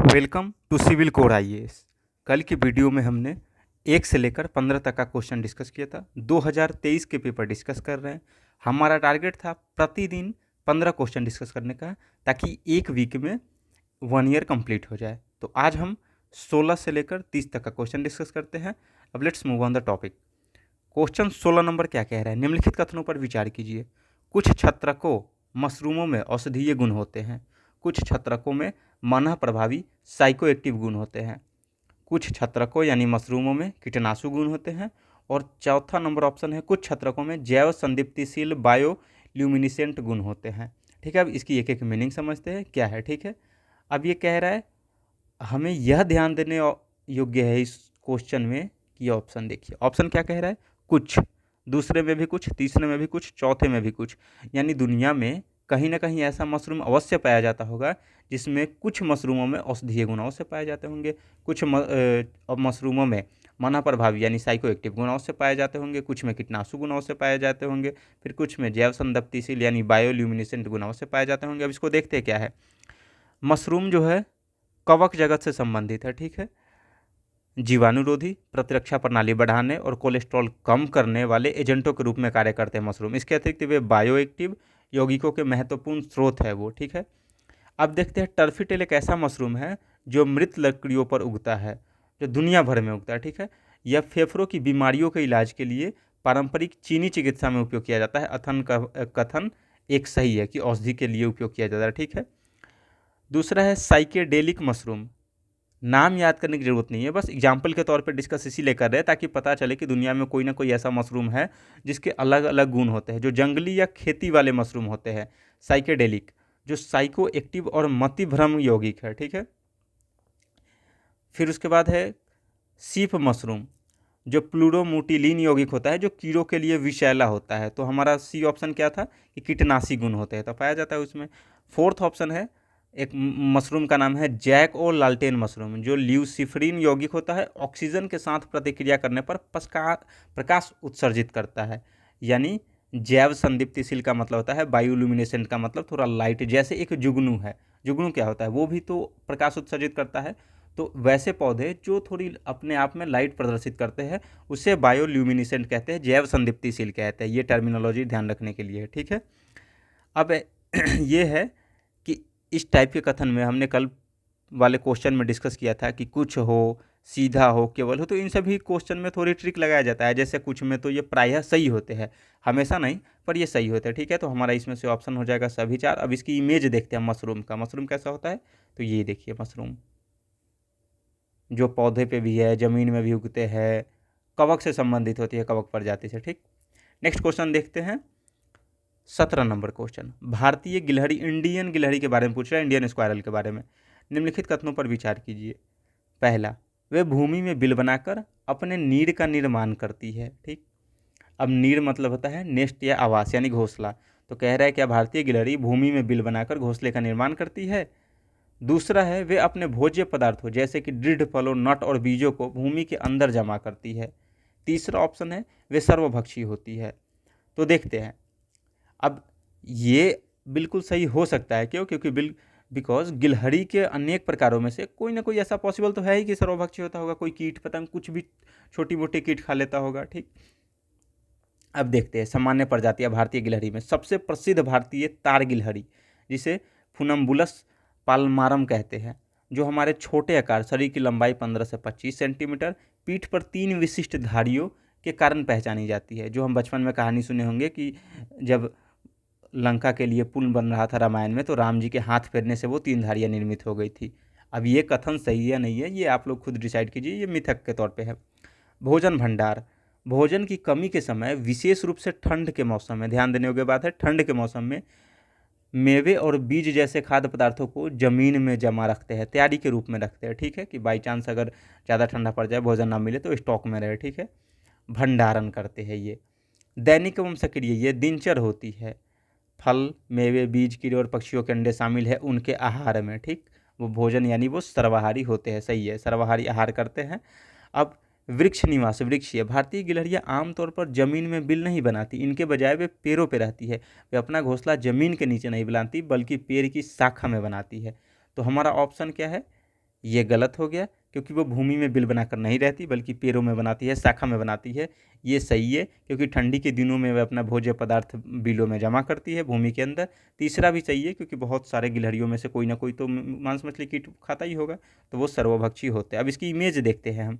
Welcome to civil core IAS. कल की video में हमने 1 से लेकर 15 तक का क्वेश्चन डिस्कस किया था। 2023 के पेपर डिस्कस कर रहे हैं। हमारा टारगेट था प्रतिदिन 15 क्वेश्चन डिस्कस करने का, ताकि एक वीक में 1 ईयर कंप्लीट हो जाए। तो आज हम 16 से लेकर 30 तक का क्वेश्चन डिस्कस करते हैं। अब let's move on the topic. Question 16 number क्या कह रहा है? निम्नलिखित कथनों पर विचार कीजिए। कुछ छत्रकों मशरूमों में औषधीय गुण होते हैं। कुछ छत्रकों में मानव प्रभावी साइकोएक्टिव गुण होते हैं। कुछ छत्रकों यानी मशरूमों में कीटनाशु गुण होते हैं। और चौथा नंबर ऑप्शन है, कुछ छत्रकों में जैव संदीप्तिशील बायोल्यूमिनिसेंट गुण होते हैं। ठीक है, अब इसकी एक एक मीनिंग समझते हैं क्या है। ठीक है, अब ये कह रहा है हमें यह ध्यान देने योग्य है इस क्वेश्चन में कि ऑप्शन देखिए, ऑप्शन क्या कह रहा है? कुछ, दूसरे में भी कुछ, तीसरे में भी कुछ, चौथे में भी कुछ। यानी दुनिया में कहीं ना कहीं ऐसा मशरूम अवश्य पाया जाता होगा जिसमें कुछ मशरूमों में औषधीय गुण अवश्य पाए जाते होंगे, कुछ मशरूमों में मानव प्रभावी यानी साइको एक्टिव गुण अवश्य पाए जाते होंगे, कुछ में कीटनाशु गुण अवश्य पाए जाते होंगे, फिर कुछ में जैव संदप्तिशील यानी बायोल्यूमिनेसेंट गुण अवश्य पाए जाते होंगे। अब इसको देखते हैं क्या है। मशरूम जो है कवक जगत से संबंधित है। ठीक है, जीवाणुरोधी, प्रतिरक्षा प्रणाली बढ़ाने और कोलेस्ट्रॉल कम करने वाले एजेंटों के रूप में कार्य करते हैं मशरूम। इसके अतिरिक्त वे बायोएक्टिव यौगिकों के महत्वपूर्ण स्रोत है वो। ठीक है, अब देखते हैं टर्फीटेल एक ऐसा मशरूम है जो मृत लकड़ियों पर उगता है, जो दुनिया भर में उगता है। ठीक है, यह फेफड़ों की बीमारियों के इलाज के लिए पारंपरिक चीनी चिकित्सा में उपयोग किया जाता है। कथन एक सही है कि औषधि के लिए उपयोग किया जाता है। ठीक है, दूसरा है साइकेडेलिक मशरूम। नाम याद करने की ज़रूरत नहीं है, बस एग्जाम्पल के तौर पे डिस्कस इसीलिए कर रहे हैं ताकि पता चले कि दुनिया में कोई ना कोई ऐसा मशरूम है जिसके अलग अलग गुण होते हैं, जो जंगली या खेती वाले मशरूम होते हैं साइकेडेलिक, जो साइको एक्टिव और मतिभ्रम यौगिक है। ठीक है, फिर उसके बाद है सीप मशरूम, जो प्लूरोमोटिलीन यौगिक होता है, जो कीड़ों के लिए विषैला होता है। तो हमारा सी ऑप्शन क्या था कि कीटनाशी गुण होते हैं, तो पाया जाता है उसमें। फोर्थ ऑप्शन है, एक मशरूम का नाम है जैक और लालटेन मशरूम, जो ल्यूसिफरिन यौगिक होता है, ऑक्सीजन के साथ प्रतिक्रिया करने पर प्रकाश उत्सर्जित करता है। यानी जैव संदीप्तिशील का मतलब होता है, बायोल्यूमिनेसेंट का मतलब थोड़ा लाइट, जैसे एक जुगनू है। जुगनू क्या होता है? वो भी तो प्रकाश उत्सर्जित करता है। तो वैसे पौधे जो थोड़ी अपने आप में लाइट प्रदर्शित करते हैं उसे बायोल्यूमिनेसेंट कहते हैं, जैव संदीप्तिशील कहते हैं। ये टर्मिनोलॉजी ध्यान रखने के लिए है। ठीक है, अब ये है कि इस टाइप के कथन में हमने कल वाले क्वेश्चन में डिस्कस किया था कि कुछ हो, सीधा हो, केवल हो, तो इन सभी क्वेश्चन में थोड़ी ट्रिक लगाया जाता है। जैसे कुछ में तो ये प्रायः सही होते हैं, हमेशा नहीं पर ये सही होते हैं। ठीक है, तो हमारा इसमें से ऑप्शन हो जाएगा सभी चार। अब इसकी इमेज देखते हैं मशरूम का। मशरूम कैसा होता है? तो ये देखिए, मशरूम जो पौधे पे भी है, ज़मीन में भी उगते हैं, कवक से संबंधित होती है, कवक प्रजाति से। ठीक, नेक्स्ट क्वेश्चन देखते हैं। 17 नंबर क्वेश्चन, भारतीय गिलहरी, इंडियन गिलहरी के बारे में पूछ रहा है, इंडियन स्क्वायरल के बारे में। निम्नलिखित कथनों पर विचार कीजिए। पहला, वे भूमि में बिल बनाकर अपने नीड़ का निर्माण करती है। ठीक, अब नीड़ मतलब होता है नेस्ट या आवास यानी घोंसला। तो कह रहा है क्या भारतीय गिलहरी भूमि में बिल बनाकर घोंसले का निर्माण करती है? दूसरा है, वे अपने भोज्य पदार्थों जैसे कि दृढ़ फलों, नट और बीजों को भूमि के अंदर जमा करती है। तीसरा ऑप्शन है, वे सर्वभक्षी होती है। तो देखते हैं। अब ये बिल्कुल सही हो सकता है, क्यों? क्योंकि बिकॉज गिलहरी के अनेक प्रकारों में से कोई ना कोई ऐसा पॉसिबल तो है ही कि सर्वभक्षी होता होगा। कोई कीट पतंग कुछ भी छोटी मोटी कीट खा लेता होगा। ठीक, अब देखते हैं सामान्य प्रजातियां भारतीय गिलहरी में। सबसे प्रसिद्ध भारतीय तार गिलहरी, जिसे फुनम्बुलस पाल्मारम कहते हैं, जो हमारे छोटे आकार, शरीर की लंबाई 15 से 25 सेंटीमीटर, पीठ पर 3 विशिष्ट धारियों के कारण पहचानी जाती है। जो हम बचपन में कहानी सुने होंगे कि जब लंका के लिए पुल बन रहा था रामायण में, तो राम जी के हाथ फेरने से वो 3 धारियाँ निर्मित हो गई थी। अब ये कथन सही है नहीं है, ये आप लोग खुद डिसाइड कीजिए, ये मिथक के तौर पे है। भोजन भंडार, भोजन की कमी के समय, विशेष रूप से ठंड के मौसम में, ध्यान देने योग्य बात है, ठंड के मौसम में मेवे और बीज जैसे खाद्य पदार्थों को जमीन में जमा रखते हैं, तैयारी के रूप में रखते हैं। ठीक है, कि बाई चांस अगर ज़्यादा ठंडा पड़ जाए, भोजन ना मिले तो स्टॉक में रहे। ठीक है, भंडारण करते हैं ये। दैनिक एवं सक्रिय, ये दिनचर होती है। फल, मेवे, बीज, कीड़े और पक्षियों के अंडे शामिल है उनके आहार में। ठीक, वो भोजन यानी वो सर्वाहारी होते हैं। सही है, सर्वाहारी आहार करते हैं। अब वृक्ष निवास, वृक्षीय, भारतीय गिलहरियाँ आमतौर पर जमीन में बिल नहीं बनाती, इनके बजाय वे पेड़ों पे रहती है। वे अपना घोंसला जमीन के नीचे नहीं बनाती बल्कि पेड़ की शाखा में बनाती है। तो हमारा ऑप्शन क्या है ये गलत हो गया, क्योंकि वो भूमि में बिल बनाकर नहीं रहती बल्कि पेड़ों में बनाती है, शाखा में बनाती है। ये सही है, क्योंकि ठंडी के दिनों में वह अपना भोज्य पदार्थ बिलों में जमा करती है भूमि के अंदर। तीसरा भी सही है, क्योंकि बहुत सारे गिलहरियों में से कोई ना कोई तो मांस मछली कीट खाता ही होगा, तो वो सर्वभक्षी होते हैं। अब इसकी इमेज देखते हैं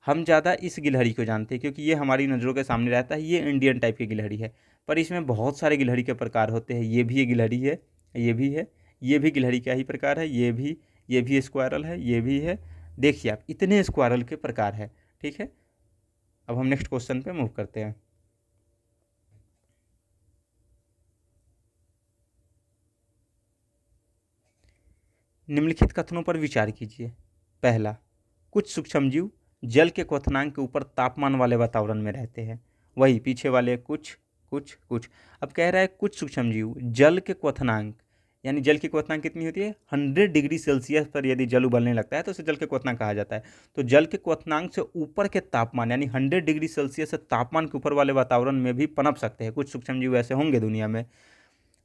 हम ज़्यादा इस गिलहरी को जानते हैं क्योंकि ये हमारी नज़रों के सामने रहता है। ये इंडियन टाइप की गिलहरी है, पर इसमें बहुत सारे गिलहरी के प्रकार होते हैं। ये भी ये गिलहरी है, ये भी है, ये भी गिलहरी का ही प्रकार है, ये भी स्क्वायरल है, ये भी है। देखिए आप, इतने स्क्वायरल के प्रकार है। ठीक है, अब हम नेक्स्ट क्वेश्चन पे मूव करते हैं। निम्नलिखित कथनों पर विचार कीजिए। पहला, कुछ सूक्ष्मजीव जल के क्वथनांक के ऊपर तापमान वाले वातावरण में रहते हैं। वही पीछे वाले कुछ कुछ कुछ। अब कह रहा है कुछ सूक्ष्मजीव जल के क्वथनांक, यानी जल की क्वथनांक कितनी होती है, 100 डिग्री सेल्सियस पर यदि जल उबलने लगता है तो उसे जल के क्वथनांक कहा जाता है। तो जल के क्वथनांक से ऊपर के तापमान यानी 100 डिग्री सेल्सियस से तापमान के ऊपर वाले वातावरण में भी पनप सकते हैं। कुछ सूक्ष्मजीव ऐसे होंगे दुनिया में।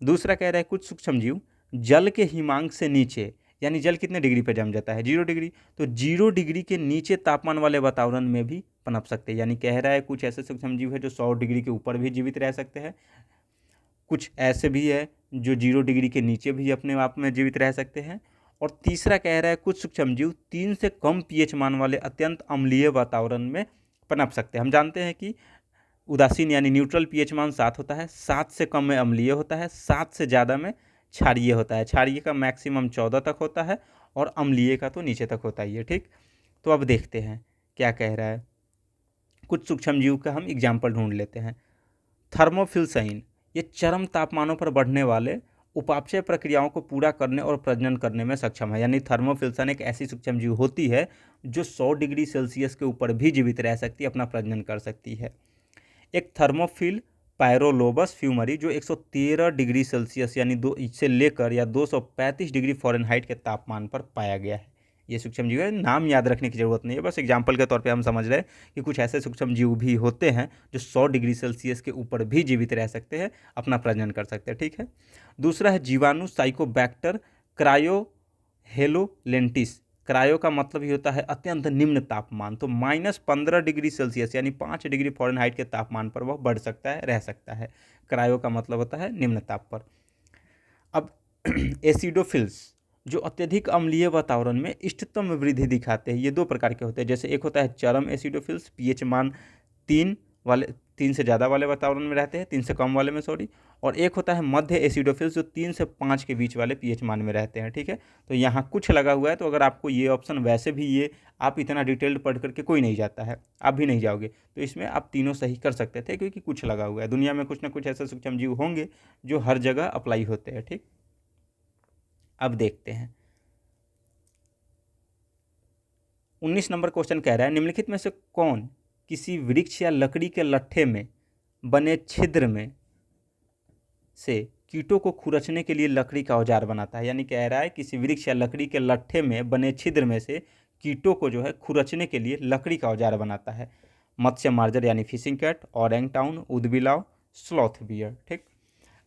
दूसरा कह रहा है कुछ सूक्ष्मजीव जल के हिमांक से नीचे, यानी जल कितने डिग्री पर जम जाता है, 0 डिग्री, तो 0 डिग्री के नीचे तापमान वाले वातावरण में भी पनप सकते हैं। यानी कह रहा है कुछ ऐसे सूक्ष्मजीव है जो 100 डिग्री के ऊपर भी जीवित रह सकते हैं, कुछ ऐसे भी है जो 0 डिग्री के नीचे भी अपने आप में जीवित रह सकते हैं। और तीसरा कह रहा है कुछ सूक्ष्मजीव 3 से कम पीएच मान वाले अत्यंत अम्लीय वातावरण में पनप सकते हैं। हम जानते हैं कि उदासीन यानी न्यूट्रल पीएच मान 7 होता है, 7 से कम में अम्लीय होता है, 7 से ज़्यादा में क्षारीय होता है। क्षारीय का मैक्सिमम 14 तक होता है और अम्लीय का तो नीचे तक होता ही है। ठीक, तो अब देखते हैं क्या कह रहा है। कुछ सूक्ष्मजीव का हम एग्जाम्पल ढूंढ लेते हैं। थर्मोफिल्साइन, ये चरम तापमानों पर बढ़ने वाले उपापचय प्रक्रियाओं को पूरा करने और प्रजनन करने में सक्षम है। यानी थर्मोफिल्सन एक ऐसी सूक्ष्मजीव होती है जो 100 डिग्री सेल्सियस के ऊपर भी जीवित रह सकती है, अपना प्रजनन कर सकती है। एक थर्मोफिल पायरोलोबस फ्यूमरी जो 113 डिग्री सेल्सियस यानी दो से लेकर या 235 डिग्री फ़ारेनहाइट के तापमान पर पाया गया है। ये सूक्ष्मजीव है, नाम याद रखने की ज़रूरत नहीं है, बस एग्जाम्पल के तौर पे हम समझ रहे हैं कि कुछ ऐसे सूक्ष्मजीव भी होते हैं जो 100 डिग्री सेल्सियस के ऊपर भी जीवित रह सकते हैं, अपना प्रजनन कर सकते हैं। ठीक है, दूसरा है जीवाणु साइकोबैक्टर क्रायोहेलोलेंटिस। क्रायो का मतलब ही होता है अत्यंत निम्न तापमान, तो -15 डिग्री सेल्सियस यानी 5 डिग्री फ़ारेनहाइट के तापमान पर वह बढ़ सकता है, रह सकता है। क्रायो का मतलब होता है निम्न ताप पर। अब एसिडोफिल्स जो अत्यधिक अम्लीय वातावरण में इष्टतम वृद्धि दिखाते हैं, ये 2 प्रकार के होते हैं। जैसे एक होता है चरम एसिडोफिल्स, पीएच मान 3 वाले, 3 से ज़्यादा वाले वातावरण में रहते हैं, 3 से कम वाले में सॉरी। और एक होता है मध्य एसिडोफिल्स जो 3 से 5 के बीच वाले पीएच मान में रहते हैं। ठीक है, तो यहाँ कुछ लगा हुआ है, तो अगर आपको ये ऑप्शन, वैसे भी ये आप इतना डिटेल्ड पढ़ करके कोई नहीं जाता है, आप भी नहीं जाओगे, तो इसमें आप तीनों सही कर सकते थे क्योंकि कुछ लगा हुआ है। दुनिया में कुछ ना कुछ ऐसे सूक्ष्मजीव होंगे जो हर जगह अप्लाई होते हैं। ठीक, अब देखते हैं 19 नंबर क्वेश्चन कह रहा है निम्नलिखित में से कौन किसी वृक्ष या लकड़ी के लट्ठे में बने छिद्र में से कीटों को खुरचने के लिए लकड़ी का औजार बनाता है। यानी कह रहा है किसी वृक्ष या लकड़ी के लट्ठे में बने छिद्र में से कीटों को जो है खुरचने के लिए लकड़ी का औजार बनाता है। मत्स्य मार्जर यानी फिशिंग कैट, ऑरेंगटाउन, ऊदबिलाव, स्लॉथ बियर। ठीक,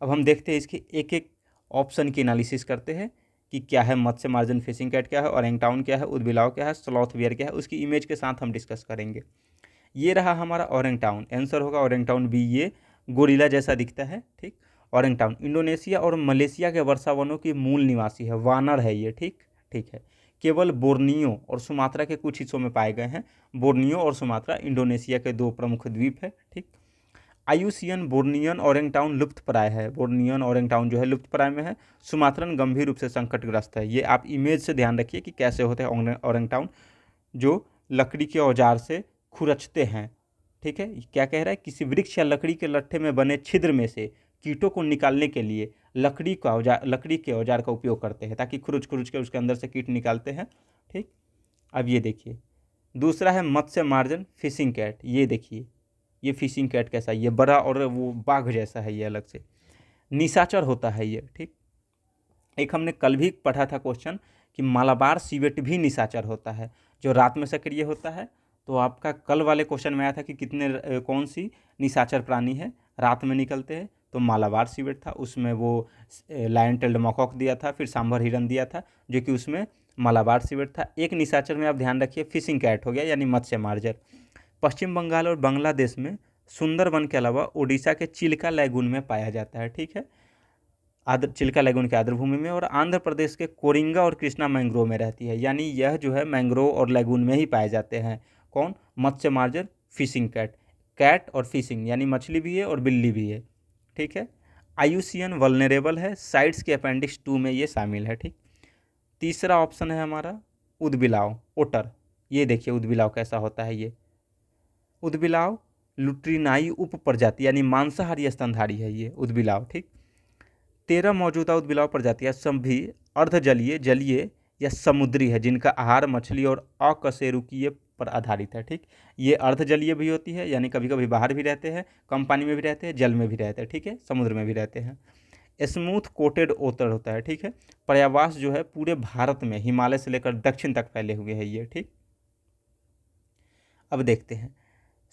अब हम देखते हैं इसके एक एक ऑप्शन की एनालिसिस करते हैं कि क्या है मत्स्य मार्जन, फिशिंग कैट क्या है, ऑरेंगटाउन क्या है, ऊदबिलाव क्या है, स्लॉथ बियर क्या है, उसकी इमेज के साथ हम डिस्कस करेंगे। ये रहा हमारा ऑरेंगटाउन, आंसर होगा ऑरेंगटाउन बी, ये गोरिल्ला जैसा दिखता है। ठीक, ऑरेंगटाउन इंडोनेशिया और मलेशिया के वर्षा वनों की मूल निवासी है, वानर है ये। ठीक, ठीक है, केवल बोर्नियो और सुमात्रा के कुछ हिस्सों में पाए गए हैं। बोर्नियो और सुमात्रा इंडोनेशिया के 2 प्रमुख द्वीप है। ठीक, आयुसियन बोर्नियन ऑरेंगटाउन लुप्तप्राय है, बोर्नियन ऑरेंगटाउन जो है लुप्तप्राय में है। सुमात्रन गंभीर रूप से संकटग्रस्त है। ये आप इमेज से ध्यान रखिए कि कैसे होते हैं ऑरेंगटाउन जो लकड़ी के औजार से खुरचते हैं। ठीक है, क्या कह रहा है किसी वृक्ष या लकड़ी के लट्ठे में बने छिद्र में से कीटों को निकालने के लिए लकड़ी के औजार का उपयोग करते हैं ताकि खुरुच खुरुच के उसके अंदर से कीट निकालते हैं। ठीक, अब ये देखिए दूसरा है मत्स्य मार्जन फिशिंग कैट। ये देखिए ये फिशिंग कैट कैसा है, ये बड़ा और वो बाघ जैसा है, ये अलग से निशाचर होता है ये। ठीक, एक हमने कल भी पढ़ा था क्वेश्चन कि मालाबार सीवेट भी निशाचर होता है जो रात में सक्रिय होता है। तो आपका कल वाले क्वेश्चन में आया था कि कौन सी निशाचर प्राणी है रात में निकलते हैं, तो मालाबार सीवेट था, उसमें वो लायन टेल्ड मॉकॉक दिया था, फिर सांभर हिरन दिया था जो कि उसमें मालाबार सीवेट था। एक निशाचर में आप ध्यान रखिए फिशिंग कैट हो गया यानी मत्स्य मार्जर। पश्चिम बंगाल और बांग्लादेश में सुंदरबन के अलावा ओडिशा के चिल्का लैगून में पाया जाता है, ठीक है, आद्र चिल्का लैगून के आर्द्रभूमि में, और आंध्र प्रदेश के कोरिंगा और कृष्णा मैंग्रोव में रहती है, यानी यह जो है मैंग्रोव और लैगून में ही पाए जाते हैं। कौन? मत्स्य मार्जर, फिशिंग कैट। कैट और फिशिंग यानी मछली भी है और बिल्ली भी है, ठीक है। आयुसियन वल्नरेबल है, साइट्स के अपेंडिक्स 2 में ये शामिल है, ठीक। तीसरा ऑप्शन है हमारा उदबिलाव, ओटर। ये देखिए उदबिलाव कैसा होता है। ये उदबिलाव लुट्रिनाई उप प्रजाति यानी मांसाहारी स्तनधारी है ये उदबिलाव, ठीक। 13 मौजूदा उदबिलाव प्रजातियां सभी अर्धजलीय, जलीय या समुद्री है, जिनका आहार मछली और अकशेरुकीय पर आधारित है, ठीक। ये अर्धजलीय भी होती है यानी कभी कभी बाहर भी रहते हैं, कम पानी में भी रहते हैं, जल में भी रहते हैं, ठीक है, समुद्र में भी रहते हैं। स्मूथ कोटेड ओतर होता है, ठीक है। पर्यावास जो है पूरे भारत में हिमालय से लेकर दक्षिण तक फैले हुए हैं ये, ठीक। अब देखते हैं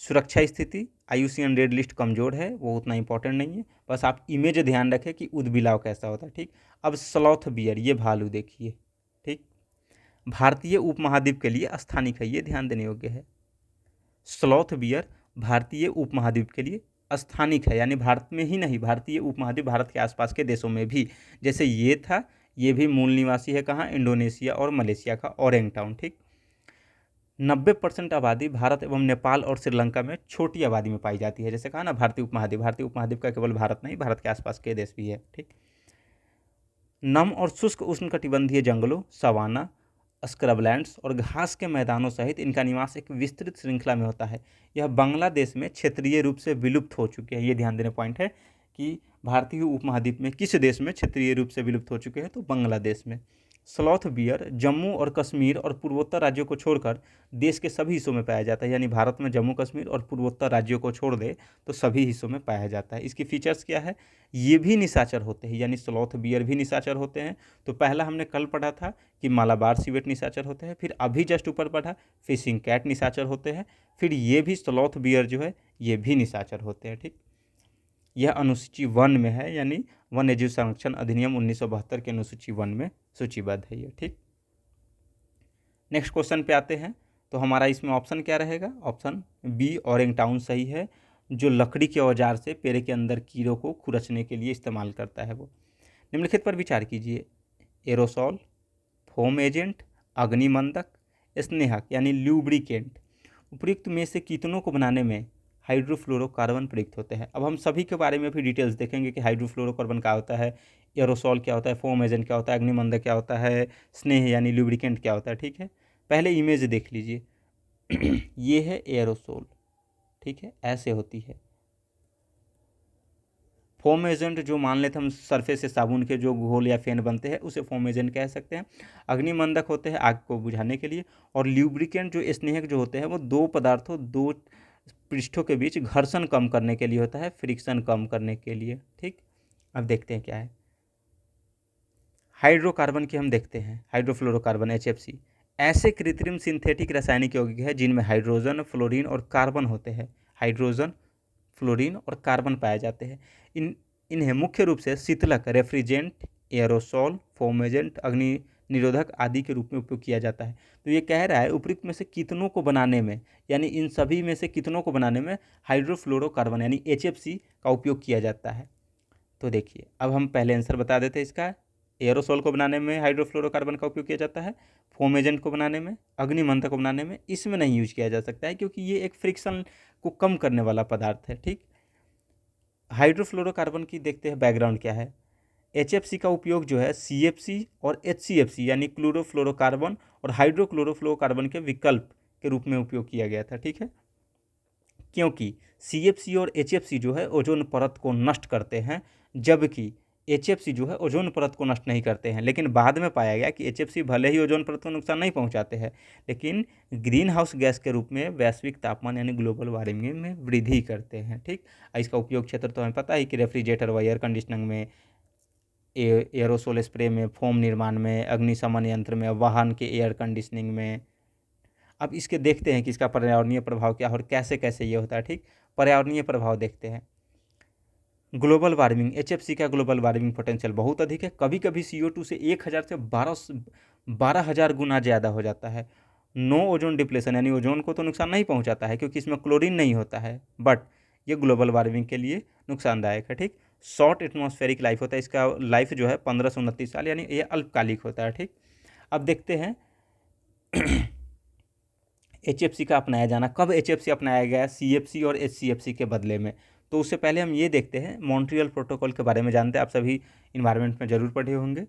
सुरक्षा स्थिति। आईयूसीएन रेड लिस्ट कमज़ोर है, वो उतना इंपॉर्टेंट नहीं है, बस आप इमेज ध्यान रखें कि उदबिलाव कैसा होता है, ठीक। अब स्लॉथ बियर, ये भालू देखिए, ठीक, भारतीय उपमहाद्वीप के लिए स्थानिक है, ये ध्यान देने योग्य है। स्लॉथ बियर भारतीय उपमहाद्वीप के लिए स्थानिक है, यानी भारत में ही नहीं, भारतीय उपमहाद्वीप भारत के आसपास के देशों में भी, जैसे ये था, ये भी मूल निवासी है कहाँ? इंडोनेशिया और मलेशिया का ओरेंगटाउन, ठीक। 90% आबादी भारत एवं नेपाल और श्रीलंका में छोटी आबादी में पाई जाती है, जैसे कहा ना भारतीय उपमहाद्वीप का केवल भारत नहीं, भारत के आसपास के देश भी है, ठीक। नम और शुष्क उष्णकटिबंधीय जंगलों, सवाना, स्क्रबलैंड्स और घास के मैदानों सहित इनका निवास एक विस्तृत श्रृंखला में होता है। यह बांग्लादेश में क्षेत्रीय रूप से विलुप्त हो चुके हैं, ये ध्यान देने पॉइंट है कि भारतीय उपमहाद्वीप में किस देश में क्षेत्रीय रूप से विलुप्त हो चुके हैं, तो बांग्लादेश में। स्लॉथ बियर जम्मू और कश्मीर और पूर्वोत्तर राज्यों को छोड़कर देश के सभी हिस्सों में पाया जाता है, यानी भारत में जम्मू कश्मीर और पूर्वोत्तर राज्यों को छोड़ दे तो सभी हिस्सों में पाया जाता है। इसकी फीचर्स क्या है? ये भी निशाचर होते हैं, यानी स्लॉथ बियर भी निशाचर होते हैं। तो पहला हमने कल पढ़ा था कि मालाबार सिवेट निशाचर होते हैं, फिर अभी जस्ट ऊपर पढ़ा फिशिंग कैट निशाचर होते हैं, फिर ये भी स्लॉथ बियर जो है ये भी निशाचर होते हैं, ठीक। यह अनुसूची 1 में है, यानी वन्य जीव संरक्षण अधिनियम 1972 के अनुसूची 1 में सूचीबद्ध है ये, ठीक। नेक्स्ट क्वेश्चन पे आते हैं। तो हमारा इसमें ऑप्शन क्या रहेगा? ऑप्शन बी ओरेंगटाउन सही है, जो लकड़ी के औजार से पेड़ के अंदर कीड़ों को खुरचने के लिए इस्तेमाल करता है वो। निम्नलिखित पर विचार कीजिए। एरोसॉल, फोम एजेंट, अग्निमंदक, स्नेहक यानी ल्यूब्रिकेंट, उपयुक्त में से कितनों को बनाने में हाइड्रोफ्लोरोकार्बन प्रयुक्त होते हैं। अब हम सभी के बारे में भी डिटेल्स देखेंगे कि हाइड्रोफ्लोरोकार्बन क्या होता है, एरोसॉल क्या होता है, फोम एजेंट क्या होता है, अग्निमंदक क्या होता है, स्नेह यानी ल्यूब्रिकेंट क्या होता है, ठीक है। पहले इमेज देख लीजिए ये है एरोसोल, ठीक है, ऐसे होती है। फोम एजेंट जो मान लेते हम सरफेस से साबुन के जो घोल या फेन बनते हैं उसे फोम एजेंट कह सकते हैं। अग्निमंदक होते हैं आग को बुझाने के लिए, और ल्यूब्रिकेंट जो स्नेहक जो होते हैं वो दो पृष्ठों के बीच घर्षण कम करने के लिए होता है, फ्रिक्शन कम करने के लिए, ठीक। अब देखते हैं क्या है। हाइड्रोकार्बन की हम देखते हैं, हाइड्रोफ्लोरोकार्बन HFC ऐसे कृत्रिम सिंथेटिक रासायनिक यौगिक है जिनमें हाइड्रोजन, फ्लोरीन और कार्बन होते हैं। हाइड्रोजन, फ्लोरीन और कार्बन पाए जाते हैं। इन्हें मुख्य रूप से शीतलक, रेफ्रिजेंट, एरोसॉल, फोम एजेंट, अग्नि निरोधक आदि के रूप में उपयोग किया जाता है। तो ये कह रहा है उपयुक्त में से कितनों को बनाने में, यानी इन सभी में से कितनों को बनाने में हाइड्रोफ्लोरोकार्बन यानी HFC का उपयोग किया जाता है। तो देखिए अब हम पहले आंसर बता देते हैं इसका। एरोसॉल को बनाने में हाइड्रोफ्लोरोकार्बन का उपयोग किया जाता है, फोम एजेंट को बनाने में, अग्निमंदक को बनाने में इसमें नहीं यूज किया जा सकता है क्योंकि ये एक फ्रिक्शन को कम करने वाला पदार्थ है, ठीक। हाइड्रोफ्लोरोकार्बन की देखते हैं बैकग्राउंड क्या है। HFC का उपयोग जो है CFC और HCFC यानी क्लोरोफ्लोरोकार्बन और हाइड्रोक्लोरोफ्लोरोकार्बन के विकल्प के रूप में उपयोग किया गया था, ठीक है। क्योंकि CFC और HFC जो है ओजोन परत को नष्ट करते हैं, जबकि HFC जो है ओजोन परत को नष्ट नहीं करते हैं। लेकिन बाद में पाया गया कि HFC भले ही ओजोन परत को नुकसान नहीं पहुंचाते हैं, लेकिन ग्रीन हाउस गैस के रूप में वैश्विक तापमान यानी ग्लोबल वार्मिंग में वृद्धि करते हैं, ठीक। इसका उपयोग क्षेत्र तो हमें पता है कि रेफ्रिजरेटर व एयर कंडीशनिंग में, एरोसोल स्प्रे में, फोम निर्माण में, अग्निशमन यंत्र में, वाहन के एयर कंडीशनिंग में। अब इसके देखते हैं कि इसका पर्यावरणीय प्रभाव क्या है और कैसे कैसे ये होता है, ठीक। पर्यावरणीय प्रभाव देखते हैं। ग्लोबल वार्मिंग, एचएफसी का ग्लोबल वार्मिंग पोटेंशियल बहुत अधिक है। कभी कभी CO2 से 1000 से 12,000 गुना ज़्यादा हो जाता है। नो ओजोन डिप्लेशन, यानी ओजोन को तो नुकसान नहीं पहुंचाता है क्योंकि इसमें क्लोरीन नहीं होता है, बट ये ग्लोबल वार्मिंग के लिए नुकसानदायक है। ठीक, शॉर्ट एटमॉस्फेरिक लाइफ होता है, इसका लाइफ जो है 1529 साल, यानी ये अल्पकालिक होता है। ठीक, अब देखते हैं HFC का अपनाया जाना। कब HFC अपनाया गया है CFC और HCFC के बदले में? तो उससे पहले हम ये देखते हैं मॉन्ट्रियल प्रोटोकॉल के बारे में जानते हैं। आप सभी इन्वायरमेंट में जरूर पढ़े होंगे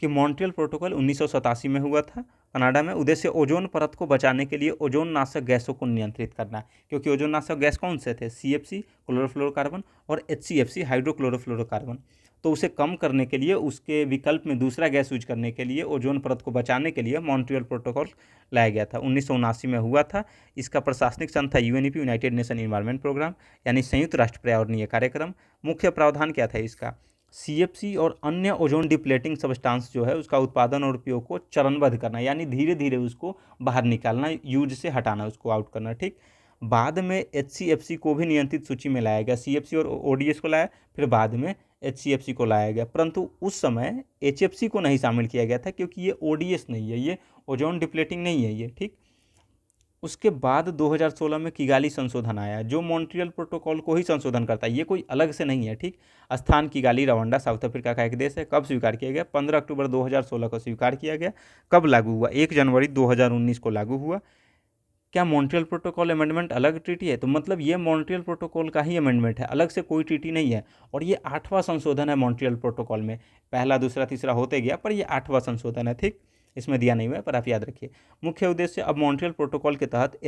कि मॉन्ट्रियल प्रोटोकॉल 1987 में हुआ था कनाडा में। उद्देश्य ओजोन परत को बचाने के लिए ओजोन नाशक गैसों को नियंत्रित करना, क्योंकि ओजोन नाशक गैस कौन से थे? CFC क्लोरोफ्लोरोकार्बन और HCFC हाइड्रोक्लोरोफ्लोरोकार्बन। तो उसे कम करने के लिए, उसके विकल्प में दूसरा गैस यूज करने के लिए, ओजोन परत को बचाने के लिए मॉन्ट्रियल प्रोटोकॉल लाया गया था। 1979 में हुआ था। इसका प्रशासनिक संघ था UNEP, united nation environment programme, यानी संयुक्त राष्ट्र पर्यावरणीय कार्यक्रम। मुख्य प्रावधान क्या था इसका? CFC और अन्य ओजोन डिप्लेटिंग सब्सटेंस जो है उसका उत्पादन और उपयोग को चरणबद्ध करना, यानी धीरे धीरे उसको बाहर निकालना, यूज से हटाना, उसको आउट करना। ठीक, बाद में HCFC को भी नियंत्रित सूची में लाया गया। CFC और ODS को लाया, फिर बाद में HCFC को लाया गया, परंतु उस समय HFC को नहीं शामिल किया गया था क्योंकि ये ODS नहीं है, ये ओजोन डिप्लेटिंग नहीं है ये। ठीक, उसके बाद 2016 में किगाली संशोधन आया जो मॉन्ट्रियल प्रोटोकॉल को ही संशोधन करता है, ये कोई अलग से नहीं है। ठीक, स्थान किगाली, रवांडा, साउथ अफ्रीका का एक देश है। कब स्वीकार किया गया? 15 अक्टूबर 2016 को स्वीकार किया गया। कब लागू हुआ? 1 जनवरी 2019 को लागू हुआ। क्या मॉन्ट्रियल प्रोटोकॉल अमेंडमेंट अलग ट्रीटी है? तो मतलब ये मॉन्ट्रियल प्रोटोकॉल का ही अमेंडमेंट है, अलग से कोई ट्रीटी नहीं है। और ये 8वां संशोधन है मॉन्ट्रियल प्रोटोकॉल में। पहला, दूसरा, तीसरा होते गया, पर ये 8वां संशोधन है। ठीक, इसमें दिया नहीं हुआ है, पर आप याद रखिए। मुख्य उद्देश्य अब मॉन्ट्रियल प्रोटोकॉल के तहत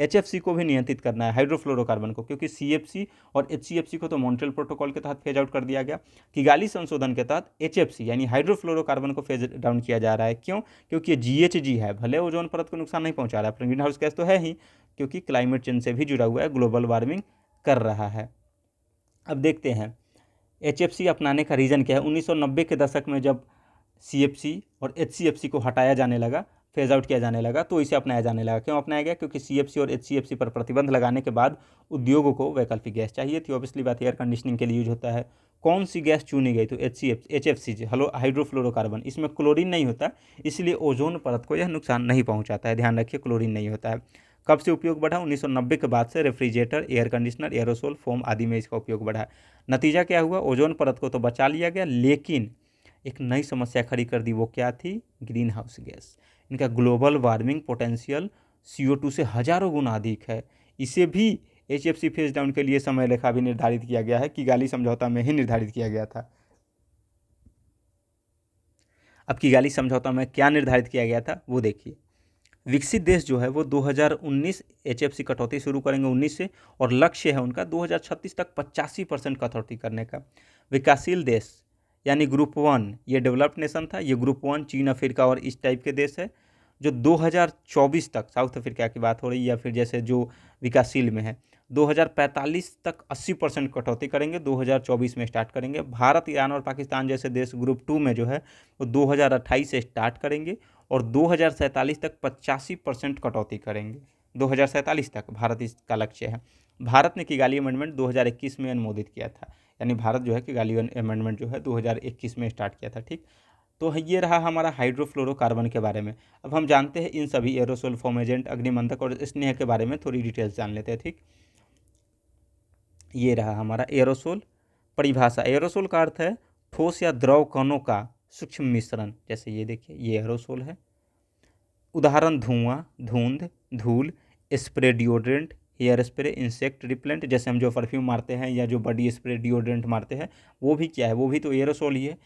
HFC को भी नियंत्रित करना है, हाइड्रोफ्लोरोकार्बन को, क्योंकि CFC और HCFC को तो मॉन्ट्रियल प्रोटोकॉल के तहत फेज आउट कर दिया गया। किगाली संशोधन के तहत HFC यानी हाइड्रोफ्लोरोकार्बन को फेज डाउन किया जा रहा है। क्यों? क्योंकि ये GHG है, भले ओजोन परत को नुकसान नहीं पहुंचा रहा है, पर ग्रीन हाउस गैस तो है ही, क्योंकि क्लाइमेट चेंज से भी जुड़ा हुआ है, ग्लोबल वार्मिंग कर रहा है। अब देखते हैं HFC अपनाने का रीज़न क्या है। 1990 के दशक में जब CFC और HCFC को हटाया जाने लगा, फेज आउट किया जाने लगा, तो इसे अपनाया जाने लगा। क्यों अपनाया गया? क्योंकि CFC और HCFC पर प्रतिबंध लगाने के बाद उद्योगों को वैकल्पिक गैस चाहिए थी। ऑब्वियसली बात, एयर कंडीशनिंग के लिए यूज होता है। कौन सी गैस चुनी गई? तो HFC, हाइड्रोफ्लोरोकार्बन। इसमें क्लोरीन नहीं होता, इसलिए ओजोन परत को यह नुकसान नहीं पहुंचाता है। ध्यान रखिए, क्लोरीन नहीं होता है। कब से उपयोग बढ़ा? 1990 के बाद से refrigerator, air conditioner, aerosol, foam आदि में इसका उपयोग बढ़ा। नतीजा क्या हुआ? ओजोन परत को तो बचा लिया गया, लेकिन एक नई समस्या खड़ी कर दी। वो क्या थी? Green house gas. इनका ग्लोबल वार्मिंग पोटेंशियल CO2 से हजारों गुना अधिक है। इसे भी HFC फेज डाउन के लिए समय रेखा भी निर्धारित किया गया है, किगाली समझौता में ही निर्धारित किया गया था। अब किगाली समझौता में क्या निर्धारित किया गया था वो देखिए। विकसित देश जो है वो 2019 HFC कटौती शुरू करेंगे 19 से, और लक्ष्य है उनका 2036 तक 85% कटौती करने का। विकासशील देश यानी ग्रुप 1, ये डेवलप्ड नेशन था, ये ग्रुप 1 चीन, अफ्रीका और इस टाइप के देश है, जो 2024 तक, साउथ अफ्रीका की बात हो रही है, या फिर जैसे जो विकासशील में है, 2045 तक 80% कटौती करेंगे, 2024 में स्टार्ट करेंगे। भारत, ईरान और पाकिस्तान जैसे देश ग्रुप 2 में जो है वो 2028 से स्टार्ट करेंगे और 2047 तक 85% कटौती करेंगे। 2047 तक भारत इसका लक्ष्य है। भारत ने किगाली अमेंडमेंट 2021 में अनुमोदित किया था, यानी भारत जो है किगाली अमेंडमेंट जो है 2021 में स्टार्ट किया था। ठीक, तो ये रहा हमारा हाइड्रोफ्लोरोकार्बन के बारे में। अब हम जानते हैं इन सभी एरोसोल, फोम एजेंट, अग्निमंधक और स्नेह के बारे में थोड़ी डिटेल्स जान लेते हैं। ठीक, ये रहा हमारा एरोसोल। परिभाषा, एरोसोल का अर्थ है ठोस या द्रव कणों का सूक्ष्म मिश्रण। जैसे ये देखिए, ये एरोसोल है। उदाहरण धुआं, धुंध, धूल, spray deodorant, hair spray, insect repellent, जैसे हम जो परफ्यूम मारते हैं या जो बॉडी स्प्रे डिओड्रेंट मारते हैं, वो भी क्या है? वो भी तो एरोसोल ही है।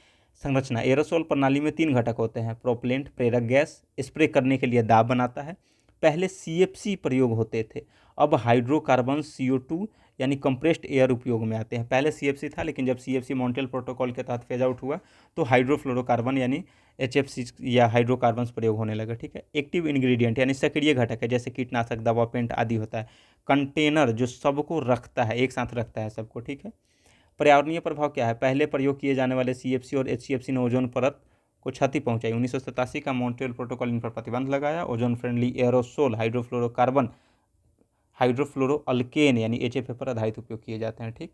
संरचना, एरोसोल प्रणाली में 3 घटक होते हैं। प्रोपेलेंट, प्रेरक गैस, स्प्रे करने के लिए दाब बनाता है। पहले CFC प्रयोग होते थे, अब हाइड्रोकार्बन CO2 यानी कंप्रेस्ड एयर उपयोग में आते हैं। पहले CFC था, लेकिन जब CFC मॉन्ट्रियल प्रोटोकॉल के तहत फेज आउट हुआ तो हाइड्रोफ्लोरोकार्बन यानी HFC या हाइड्रोकार्बन प्रयोग होने लगा। ठीक है। एक्टिव इंग्रेडिएंट यानी सक्रिय घटक है, जैसे कीटनाशक, दवा, पेंट आदि होता है। कंटेनर जो सबको रखता है, एक साथ रखता है सबको। ठीक है। पर्यावरणीय प्रभाव क्या है? पहले प्रयोग किए जाने वाले CFC और HCFC ने ओजोन परत को क्षति पहुंचाई। 1987 का मॉन्ट्रियल प्रोटोकॉल इन पर प्रतिबंध लगाया। Ozone friendly aerosol, hydrofluorocarbon, hydrofluoro alkane यानी HFA पर आधारित उपयोग किए जाते हैं। ठीक,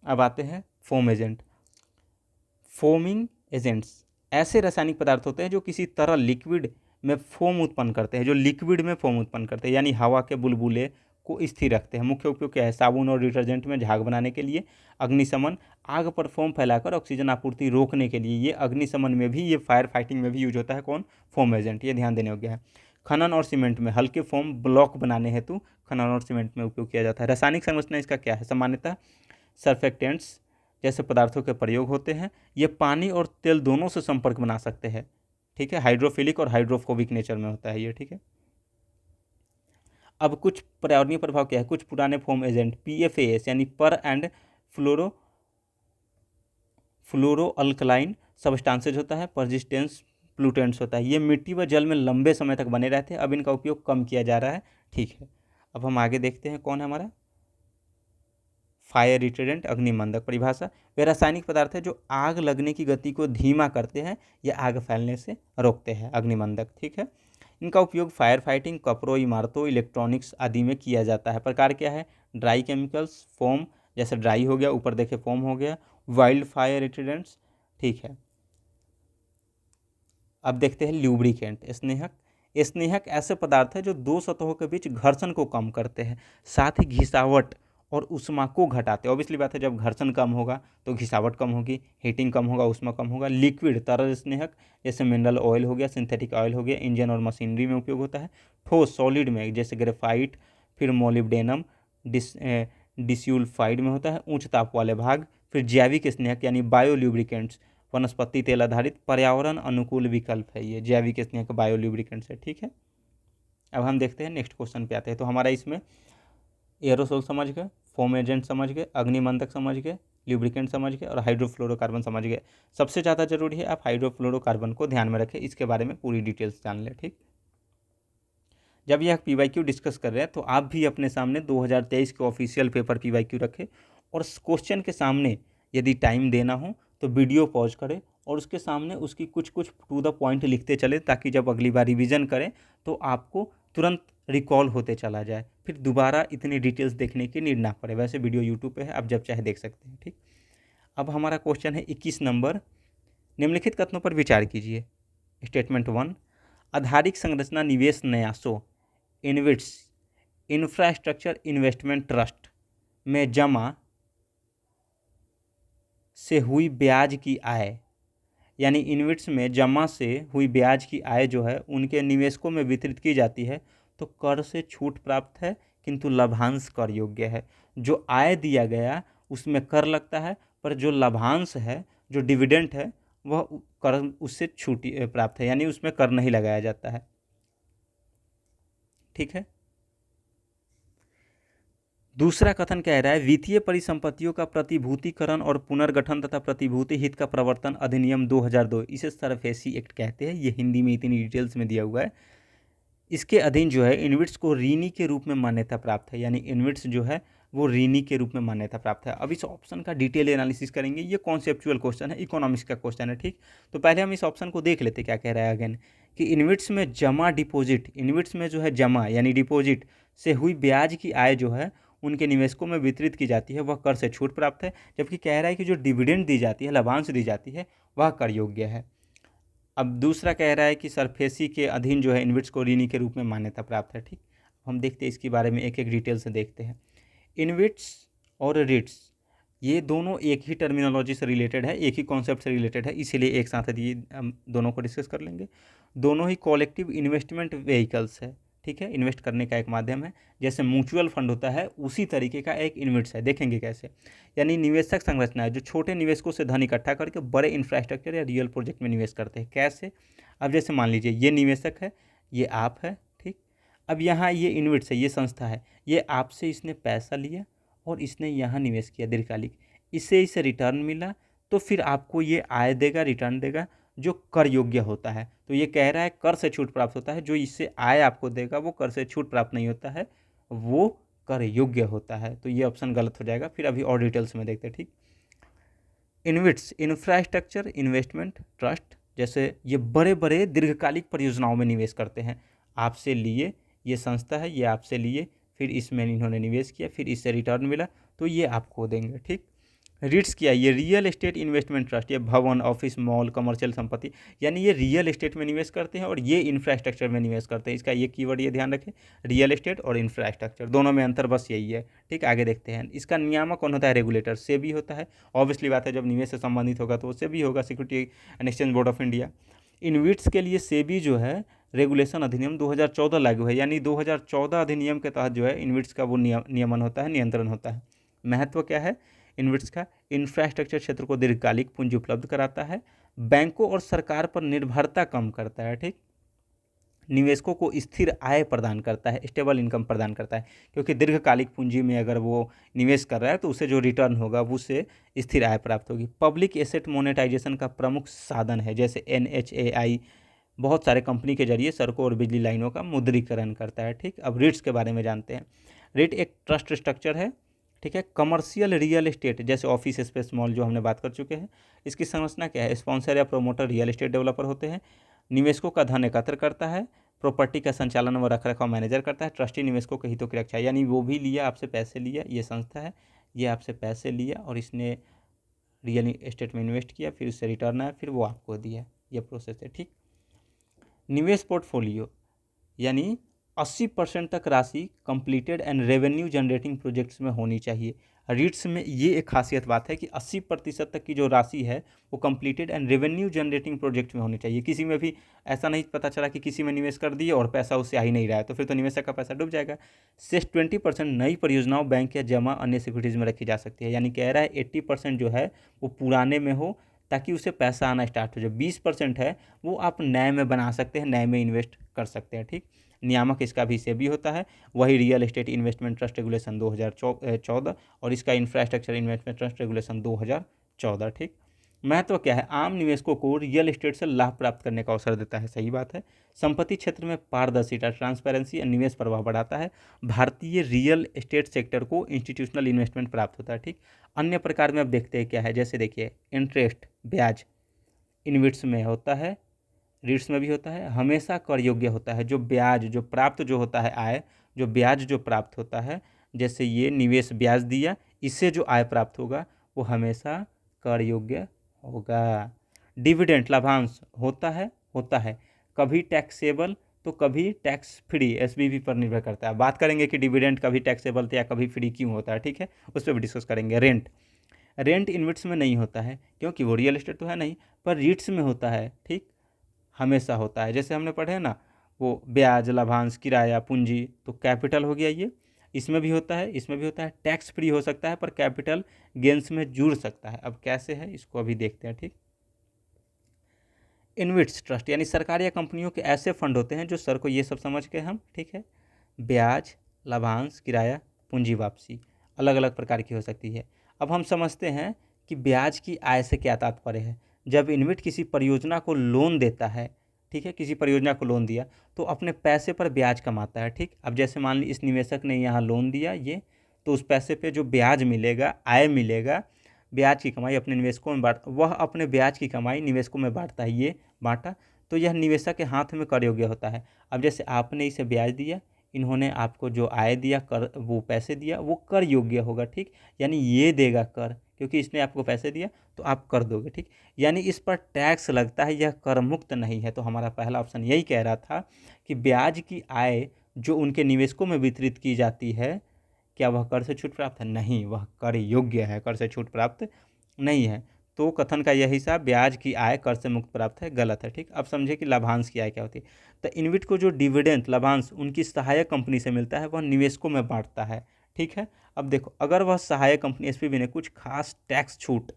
अब आते हैं फोम एजेंट। फोमिंग एजेंट्स ऐसे रासायनिक पदार्थ होते हैं जो किसी तरल लिक्विड में फोम उत्पन्न करते हैं, जो लिक्विड में फोम उत्पन्न करते हैं, यानी हवा के बुलबुले को स्थिर रखते हैं। मुख्य उपयोग क्या है? साबुन और डिटर्जेंट में झाग बनाने के लिए, अग्निशमन, आग पर फोम फैलाकर ऑक्सीजन आपूर्ति रोकने के लिए। ये अग्निशमन में भी, ये फायर फाइटिंग में भी यूज होता है। कौन? Foam agent. ये ध्यान देने योग्य है। खनन और सीमेंट में हल्के फोम ब्लॉक बनाने हेतु खनन और सीमेंट में उपयोग किया जाता है। रासायनिक संरचना इसका क्या है? सामान्यतः सर्फेक्टेंट्स जैसे पदार्थों के प्रयोग होते हैं। ये पानी और तेल दोनों से संपर्क बना सकते हैं। ठीक है, हाइड्रोफिलिक और हाइड्रोफोबिक नेचर में होता है ये। ठीक है, अब कुछ पर्यावरणीय प्रभाव क्या है? कुछ पुराने फोम एजेंट PFAS यानी पर एंड फ्लोरो अल्कलाइन सब्सटेंसेज होता है। परसिस्टेंस प्लूटेंट्स होता है। ये मिट्टी व जल में लंबे समय तक बने रहते हैं। अब इनका उपयोग कम किया जा रहा है। ठीक है, अब हम आगे देखते हैं कौन है हमारा फायर रिटेडेंट, अग्निमंदक। परिभाषा: वे रासायनिक पदार्थ है जो आग लगने की गति को धीमा करते हैं या आग फैलने से रोकते हैं। अग्निमंदक। ठीक है, इनका उपयोग फायर फाइटिंग, कपड़ों, इमारतों, इलेक्ट्रॉनिक्स आदि में किया जाता है। प्रकार क्या है? ड्राई केमिकल्स, फोम, जैसे ड्राई हो गया, ऊपर देखे फोम हो गया। Wild fire retardants. ठीक है, अब देखते हैं ल्यूब्रिकेंट, स्नेहक। स्नेहक ऐसे पदार्थ है जो दो सतहों के बीच घर्षण को कम करते हैं, साथ ही घिसावट और ऊष्मा को घटाते हैं। ऑब्वियसली बात है, जब घर्षण कम होगा तो घिसावट कम होगी, हीटिंग कम होगा, ऊष्मा कम होगा। लिक्विड तरल स्नेहक जैसे मिनरल ऑयल हो गया, सिंथेटिक ऑयल हो गया, इंजन और मशीनरी में उपयोग होता है। ठोस सॉलिड में जैसे ग्रेफाइट, फिर मोलिब्डेनम, डिसल्फाइड में होता है, उच्च ताप वाले भाग। फिर जैविक स्नेहक यानी बायोल्यूब्रिकेंट्स, वनस्पति तेल आधारित पर्यावरण अनुकूल विकल्प है ये जैविक स्नेहक बायोल्यूब्रिकेंट्स है। ठीक है, अब हम देखते हैं नेक्स्ट क्वेश्चन पे आते हैं। तो हमारा इसमें एरोसोल समझ गए, फोम एजेंट समझ गए, अग्निमंदक समझ गए, ल्यूब्रिकेंट समझ गए और हाइड्रोफ्लोरोकार्बन समझ गए। सबसे ज़्यादा जरूरी है आप हाइड्रोफ्लोरोकार्बन को ध्यान में रखें, इसके बारे में पूरी डिटेल्स जान लें। ठीक, जब यह PYQ डिस्कस कर रहे हैं तो आप भी अपने सामने 2023 के ऑफिशियल पेपर PYQ रखें और क्वेश्चन के सामने यदि टाइम देना हो तो वीडियो पॉज करें और उसके सामने उसकी कुछ कुछ टू द पॉइंट लिखते चले, ताकि जब अगली बार रिवीजन करें तो आपको तुरंत रिकॉल होते चला जाए, फिर दोबारा इतनी डिटेल्स देखने की नीड ना पड़े। वैसे वीडियो यूट्यूब पे है, आप जब चाहे देख सकते हैं। ठीक, अब हमारा क्वेश्चन है 21 नंबर। निम्नलिखित कथनों पर विचार कीजिए। स्टेटमेंट 1, आधारिक संरचना निवेश न्यासों इन्विट्स इंफ्रास्ट्रक्चर इन्वेस्टमेंट ट्रस्ट में जमा से हुई ब्याज की आय, यानी इन्विट्स में जमा से हुई ब्याज की आय जो है उनके निवेशकों में वितरित की जाती है, तो कर से छूट प्राप्त है, किंतु लाभांश कर योग्य है। जो आय दिया गया उसमें कर लगता है, पर जो लाभांश है, जो डिविडेंड है, वह कर उससे छूट प्राप्त है, यानी उसमें कर नहीं लगाया जाता है। ठीक है, दूसरा कथन कह रहा है वित्तीय परिसंपत्तियों का प्रतिभूतिकरण और पुनर्गठन तथा प्रतिभूति हित का प्रवर्तन अधिनियम 2002, इसे सरफेसी एक्ट कहते हैं। ये हिंदी में इतनी डिटेल्स में दिया हुआ है। इसके अधीन जो है इन्विट्स को ऋणी के रूप में मान्यता प्राप्त है, यानी इन्विट्स जो है वो ऋणी के रूप में मान्यता प्राप्त है। अब इस ऑप्शन का डिटेल एनालिसिस करेंगे। ये कॉन्सेप्चुअल क्वेश्चन है, इकोनॉमिक्स का क्वेश्चन है। ठीक, तो पहले हम इस ऑप्शन को देख लेते क्या कह रहा है अगेन, कि इन्विट्स में जमा डिपॉजिट, इन्विट्स में जो है जमा यानी डिपॉजिट से हुई ब्याज की आय जो है उनके निवेशकों में वितरित की जाती है, वह कर से छूट प्राप्त है। जबकि कह रहा है कि जो डिविडेंड दी जाती है, लाभांश दी जाती है, वह कर योग्य है। अब दूसरा कह रहा है कि सरफेसी के अधीन जो है इन्विट्स को ऋणी के रूप में मान्यता प्राप्त है। ठीक, हम देखते हैं इसके बारे में एक एक डिटेल से देखते हैं। इन्विट्स और रिट्स ये दोनों एक ही टर्मिनोलॉजी से रिलेटेड है, एक ही कॉन्सेप्ट से रिलेटेड है, इसीलिए एक साथ ये हम दोनों को डिस्कस कर लेंगे। दोनों ही कॉलेक्टिव इन्वेस्टमेंट व्हीकल्स है। ठीक है, इन्वेस्ट करने का एक माध्यम है। जैसे म्यूचुअल फंड होता है, उसी तरीके का एक इन्विट्स है। देखेंगे कैसे, यानी निवेशक संरचना है जो छोटे निवेशकों से धन इकट्ठा करके बड़े इंफ्रास्ट्रक्चर या रियल प्रोजेक्ट में निवेश करते हैं। कैसे? अब जैसे मान लीजिए ये निवेशक है, ये आप है। ठीक, अब यहाँ ये इन्विट्स है, ये संस्था है, ये आपसे इसने पैसा लिया और इसने यहाँ निवेश किया दीर्घकालिक, इसे रिटर्न मिला, तो फिर आपको ये आय देगा, रिटर्न देगा, जो कर योग्य होता है। तो ये कह रहा है कर से छूट प्राप्त होता है, जो इससे आय आपको देगा वो कर से छूट प्राप्त नहीं होता है, वो कर योग्य होता है। तो ये ऑप्शन गलत हो जाएगा। फिर अभी और डिटेल्स में देखते हैं। ठीक, इन्विट्स इंफ्रास्ट्रक्चर इन्वेस्टमेंट ट्रस्ट, जैसे ये बड़े बड़े दीर्घकालिक परियोजनाओं में निवेश करते हैं। आपसे लिए, ये संस्था है, ये आपसे लिए, फिर इसमें इन्होंने निवेश किया, फिर इससे रिटर्न मिला, तो ये आपको देंगे। ठीक, रिट्स क्या है? ये रियल एस्टेट इन्वेस्टमेंट ट्रस्ट, ये भवन, ऑफिस, मॉल, कमर्शियल संपत्ति, यानी ये रियल एस्टेट में निवेश करते हैं और ये इंफ्रास्ट्रक्चर में निवेश करते हैं। इसका ये कीवर्ड ये ध्यान रखें, रियल एस्टेट और इंफ्रास्ट्रक्चर, दोनों में अंतर बस यही है। ठीक, आगे देखते हैं। इसका नियामक कौन होता है? रेगुलेटर, सेबी होता है। ऑब्वियसली बात है, जब निवेश से संबंधित होगा तो वो सेबी होगा, security and exchange board of India. InvITs के लिए सेबी जो है रेगुलेशन अधिनियम 2014 लागू है, यानी 2014 अधिनियम के तहत जो है इनविट्स का वो नियमन होता है, नियंत्रण होता है। महत्व क्या है इनविट्स का? इंफ्रास्ट्रक्चर क्षेत्र को दीर्घकालिक पूंजी उपलब्ध कराता है, बैंकों और सरकार पर निर्भरता कम करता है। ठीक, निवेशकों को स्थिर आय प्रदान करता है, स्टेबल इनकम प्रदान करता है, क्योंकि दीर्घकालिक पूंजी में अगर वो निवेश कर रहा है तो उसे जो रिटर्न होगा उससे स्थिर आय प्राप्त होगी। पब्लिक एसेट मोनेटाइजेशन का प्रमुख साधन है, जैसे NHAI बहुत सारे कंपनी के जरिए सड़कों और बिजली लाइनों का मुद्रीकरण करता है। ठीक, अब रिट्स के बारे में जानते हैं। रिट एक ट्रस्ट स्ट्रक्चर है। ठीक है, कमर्शियल रियल एस्टेट जैसे ऑफिस स्पेस, मॉल जो हमने बात कर चुके हैं, इसकी संरचना क्या है? स्पॉन्सर या प्रोमोटर रियल एस्टेट डेवलपर होते हैं। निवेशकों का धन एकत्र करता है, प्रॉपर्टी का संचालन व रखरखाव मैनेजर करता है, ट्रस्टी निवेशकों के हितों की रक्षा, यानी वो भी लिया, आपसे पैसे लिया, ये संस्था है, ये आपसे पैसे लिया और इसने रियल एस्टेट में इन्वेस्ट किया, फिर उससे रिटर्न आया, फिर वो आपको दिया, ये प्रोसेस है। ठीक, निवेश पोर्टफोलियो यानी 80% तक राशि completed and revenue generating projects में होनी चाहिए। रीट्स में ये एक खासियत बात है कि 80% तक की जो राशि है वो completed and revenue generating project में होनी चाहिए। किसी में भी ऐसा नहीं पता चला कि किसी में निवेश कर दिए और पैसा उससे आ ही नहीं रहा है, तो फिर तो निवेशक का पैसा डूब जाएगा। शेष 20% नई परियोजनाओं, बैंक या जमा अन्य सिक्योरिटीज़ में रखी जा सकती है, यानी कह रहा है 80% जो है वो पुराने में हो ताकि उसे पैसा आना स्टार्ट हो जाए। 20% है वो आप नए में बना सकते हैं, नए में इन्वेस्ट कर सकते हैं। ठीक, नियामक इसका भी सेबी होता है, वही real estate investment trust regulation 2014 और इसका इंफ्रास्ट्रक्चर इन्वेस्टमेंट ट्रस्ट रेगुलेशन 2014। ठीक, महत्व क्या है? आम निवेशकों को रियल एस्टेट से लाभ प्राप्त करने का अवसर देता है, सही बात है। संपत्ति क्षेत्र में पारदर्शिता, ट्रांसपेरेंसी और निवेश प्रवाह बढ़ाता है। भारतीय रियल एस्टेट सेक्टर को इंस्टीट्यूशनल इन्वेस्टमेंट प्राप्त होता है। ठीक, अन्य प्रकार में अब देखते हैं क्या है, जैसे देखिए इंटरेस्ट, ब्याज इनविट्स में होता है, रीट्स में भी होता है, हमेशा कर योग्य होता है। जो ब्याज जो प्राप्त जो होता है आय, जो ब्याज जो प्राप्त होता है, जैसे ये निवेश ब्याज दिया, इससे जो आय प्राप्त होगा वो हमेशा कर योग्य होगा। डिविडेंड लाभांश होता है कभी टैक्सेबल तो कभी टैक्स फ्री, SBB पर निर्भर करता है। बात करेंगे कि डिविडेंड कभी टैक्सेबल या कभी फ्री क्यों होता है, ठीक है, उस पर भी डिस्कस करेंगे। रेंट इनविट्स में नहीं होता है क्योंकि वो रियल एस्टेट तो है नहीं, पर रीट्स में होता है। ठीक, हमेशा होता है, जैसे हमने पढ़े ना वो ब्याज, लाभांश, किराया, पूंजी, तो कैपिटल हो गया ये, इसमें भी होता है, इसमें भी होता है। टैक्स फ्री हो सकता है पर कैपिटल गेंस में जुड़ सकता है। अब कैसे है इसको अभी देखते हैं। ठीक, इनविट्स ट्रस्ट यानी सरकार या कंपनियों के ऐसे फंड होते हैं जो सर को ये सब समझ के हम, ठीक है, ब्याज, लाभांश, किराया, पूंजी वापसी अलग अलग प्रकार की हो सकती है। अब हम समझते हैं कि ब्याज की आय से क्या तात्पर्य है। जब इनविट किसी परियोजना को लोन देता है, ठीक है, किसी परियोजना को लोन दिया तो अपने पैसे पर ब्याज कमाता है। ठीक, अब जैसे मान ली इस निवेशक ने यहाँ लोन दिया ये, तो उस पैसे पे जो ब्याज मिलेगा, आय मिलेगा, ब्याज की कमाई अपने निवेशकों में वह अपने ब्याज की कमाई निवेशकों में बांटता है, ये बांटा, तो यह निवेशक के हाथ में कर योग्य होता है। अब जैसे आपने इसे ब्याज दिया, इन्होंने आपको जो आय दिया, कर वो पैसे दिया, वो कर योग्य होगा। ठीक, यानी ये देगा कर, क्योंकि इसने आपको पैसे दिया तो आप कर दोगे। ठीक, यानी इस पर टैक्स लगता है, यह कर मुक्त नहीं है। तो हमारा पहला ऑप्शन यही कह रहा था कि ब्याज की आय जो उनके निवेशकों में वितरित की जाती है, क्या वह कर से छूट प्राप्त है? नहीं, वह कर योग्य है, कर से छूट प्राप्त नहीं है। तो कथन का यह हिस्सा ब्याज की आय कर से मुक्त प्राप्त है, गलत है। ठीक, अब समझे कि लाभांश की आय क्या होती है। तो इनविट को जो डिविडेंड लाभांश उनकी सहायक कंपनी से मिलता है वह निवेशकों में बांटता है। ठीक है, अब देखो अगर वह सहायक कंपनी SPV ने कुछ खास टैक्स छूट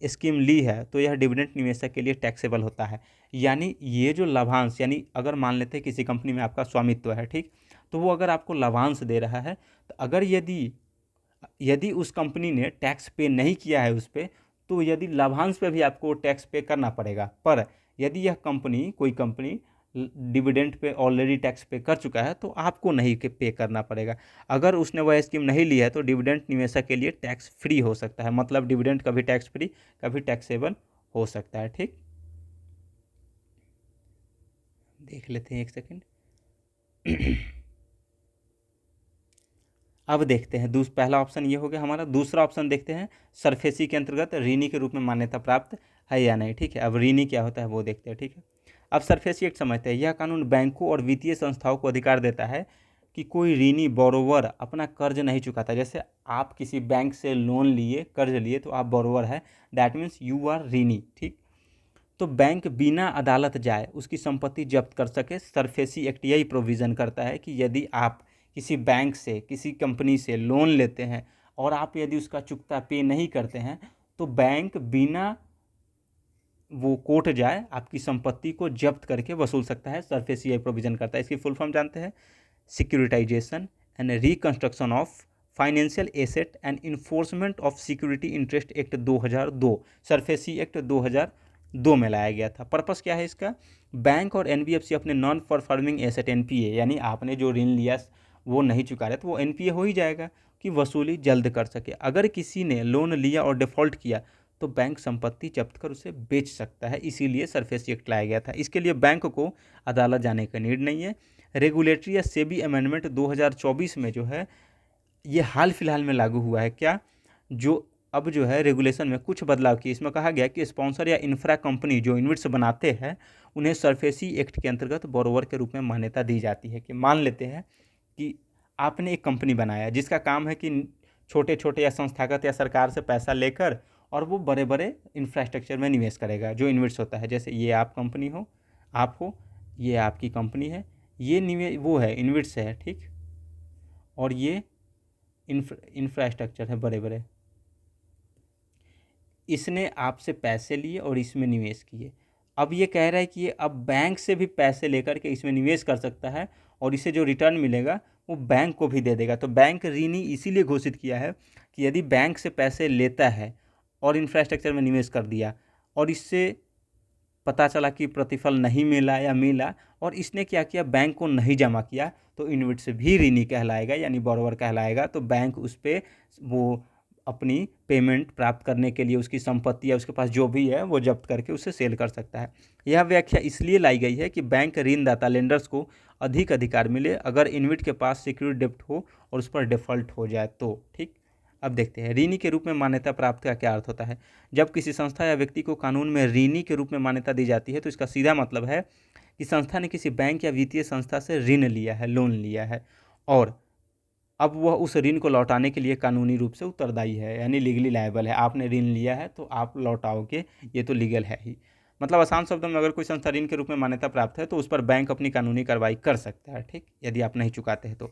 स्कीम ली है तो यह डिविडेंड निवेशक के लिए टैक्सेबल होता है। यानी ये जो लाभांश, यानी अगर मान लेते हैं किसी कंपनी में आपका स्वामित्व है, ठीक, तो वो अगर आपको लाभांश दे रहा है, तो अगर यदि यदि उस कंपनी ने टैक्स पे नहीं किया है उस पर, तो यदि लाभांश पे भी आपको टैक्स पे करना पड़ेगा। पर यदि यह कंपनी, कोई company dividend pay already tax पे कर चुका है तो आपको नहीं पे करना पड़ेगा। अगर उसने वह स्कीम नहीं ली है तो डिविडेंड निवेशक के लिए टैक्स फ्री हो सकता है, मतलब डिविडेंड कभी टैक्स फ्री कभी टैक्सेबल हो सकता है। ठीक, देख लेते हैं एक सेकेंड। अब देखते हैं पहला ऑप्शन ये हो गया हमारा। दूसरा ऑप्शन देखते हैं, सरफेसी के अंतर्गत ऋणी के रूप में मान्यता प्राप्त है या नहीं। ठीक है, अब ऋणी क्या होता है वो देखते हैं। ठीक है, अब सरफेसी एक्ट समझते हैं। यह कानून बैंकों और वित्तीय संस्थाओं को अधिकार देता है कि कोई ऋणी बोरोवर अपना कर्ज नहीं चुकाता। जैसे आप किसी बैंक से लोन लिए, कर्ज लिए, तो आप बोरोवर है, दैट मीन्स यू आर ऋणी। ठीक, तो बैंक बिना अदालत जाए उसकी संपत्ति जब्त कर सके। सरफेसी एक्ट यही प्रोविज़न करता है कि यदि आप किसी बैंक से, किसी कंपनी से लोन लेते हैं और आप यदि उसका चुकता पे नहीं करते हैं, तो बैंक बिना वो कोर्ट जाए आपकी संपत्ति को जब्त करके वसूल सकता है। सरफेसी यही प्रोविज़न करता है। इसकी फुल फॉर्म जानते हैं, securitisation and reconstruction of financial asset and enforcement of security interest act 2002, SARFAESI act 2002 में लाया गया था। पर्पस क्या है इसका? बैंक और एनबीएफसी अपने नॉन परफॉर्मिंग एसेट एनपीए, यानी आपने जो ऋण लिया वो नहीं चुका रहे तो वो एनपीए हो ही जाएगा, कि वसूली जल्द कर सके। अगर किसी ने लोन लिया और डिफ़ॉल्ट किया तो बैंक संपत्ति जब्त कर उसे बेच सकता है। इसीलिए सरफेसी एक्ट लाया गया था। इसके लिए बैंक को अदालत जाने का नीड नहीं है। रेगुलेटरी या सेबी अमेंडमेंट 2024 में जो है ये हाल फिलहाल में लागू हुआ है। क्या? जो अब जो है रेगुलेशन में कुछ बदलाव किए। इसमें कहा गया कि स्पॉन्सर या इंफ्रा कंपनी जो इन्वेट्स बनाते हैं उन्हें सरफेसी एक्ट के अंतर्गत बोरोवर के रूप में मान्यता दी जाती है। कि मान लेते हैं कि आपने एक कंपनी बनाया जिसका काम है कि छोटे छोटे या संस्थागत या सरकार से पैसा लेकर और वो बड़े बड़े इंफ्रास्ट्रक्चर में निवेश करेगा, जो इन्वेस्ट होता है। जैसे ये आप कंपनी हो, आप हो, ये आपकी कंपनी है, ये निवेश वो है, इन्वेस्ट है। ठीक, और ये इंफ्रास्ट्रक्चर है बड़े बड़े। इसने आपसे पैसे लिए और इसमें निवेश किए। अब ये कह रहा है कि ये अब बैंक से भी पैसे लेकर के इसमें निवेश कर सकता है और इसे जो रिटर्न मिलेगा वो बैंक को भी दे देगा। तो बैंक ऋणी इसीलिए घोषित किया है कि यदि बैंक से पैसे लेता है और इंफ्रास्ट्रक्चर में निवेश कर दिया और इससे पता चला कि प्रतिफल नहीं मिला या मिला और इसने क्या किया, बैंक को नहीं जमा किया, तो इन्वेट्स भी ऋणी कहलाएगा, यानी बोरोवर कहलाएगा। तो बैंक उस पर वो अपनी पेमेंट प्राप्त करने के लिए उसकी संपत्ति या उसके पास जो भी है वो जब्त करके उसे सेल कर सकता है। यह व्याख्या इसलिए लाई गई है कि बैंक ऋणदाता लेंडर्स को अधिक अधिकार मिले अगर इन्वेट के पास सिक्योर्ड डेब्ट हो और उस पर डिफ़ॉल्ट हो जाए तो। ठीक, अब देखते हैं ऋणी के रूप में मान्यता प्राप्त का क्या अर्थ होता है। जब किसी संस्था या व्यक्ति को कानून में ऋणी के रूप में मान्यता दी जाती है तो इसका सीधा मतलब है कि संस्था ने किसी बैंक या वित्तीय संस्था से ऋण लिया है, लोन लिया है, और अब वह उस ऋण को लौटाने के लिए कानूनी रूप से उत्तरदायी है, यानी लीगली लायबल है। आपने ऋण लिया है तो आप लौटाओगे, ये तो लीगल है ही। मतलब आसान शब्दों में अगर कोई संस्था ऋण के रूप में मान्यता प्राप्त है तो उस पर बैंक अपनी कानूनी कार्रवाई कर सकता है। ठीक, यदि आप नहीं चुकाते हैं तो।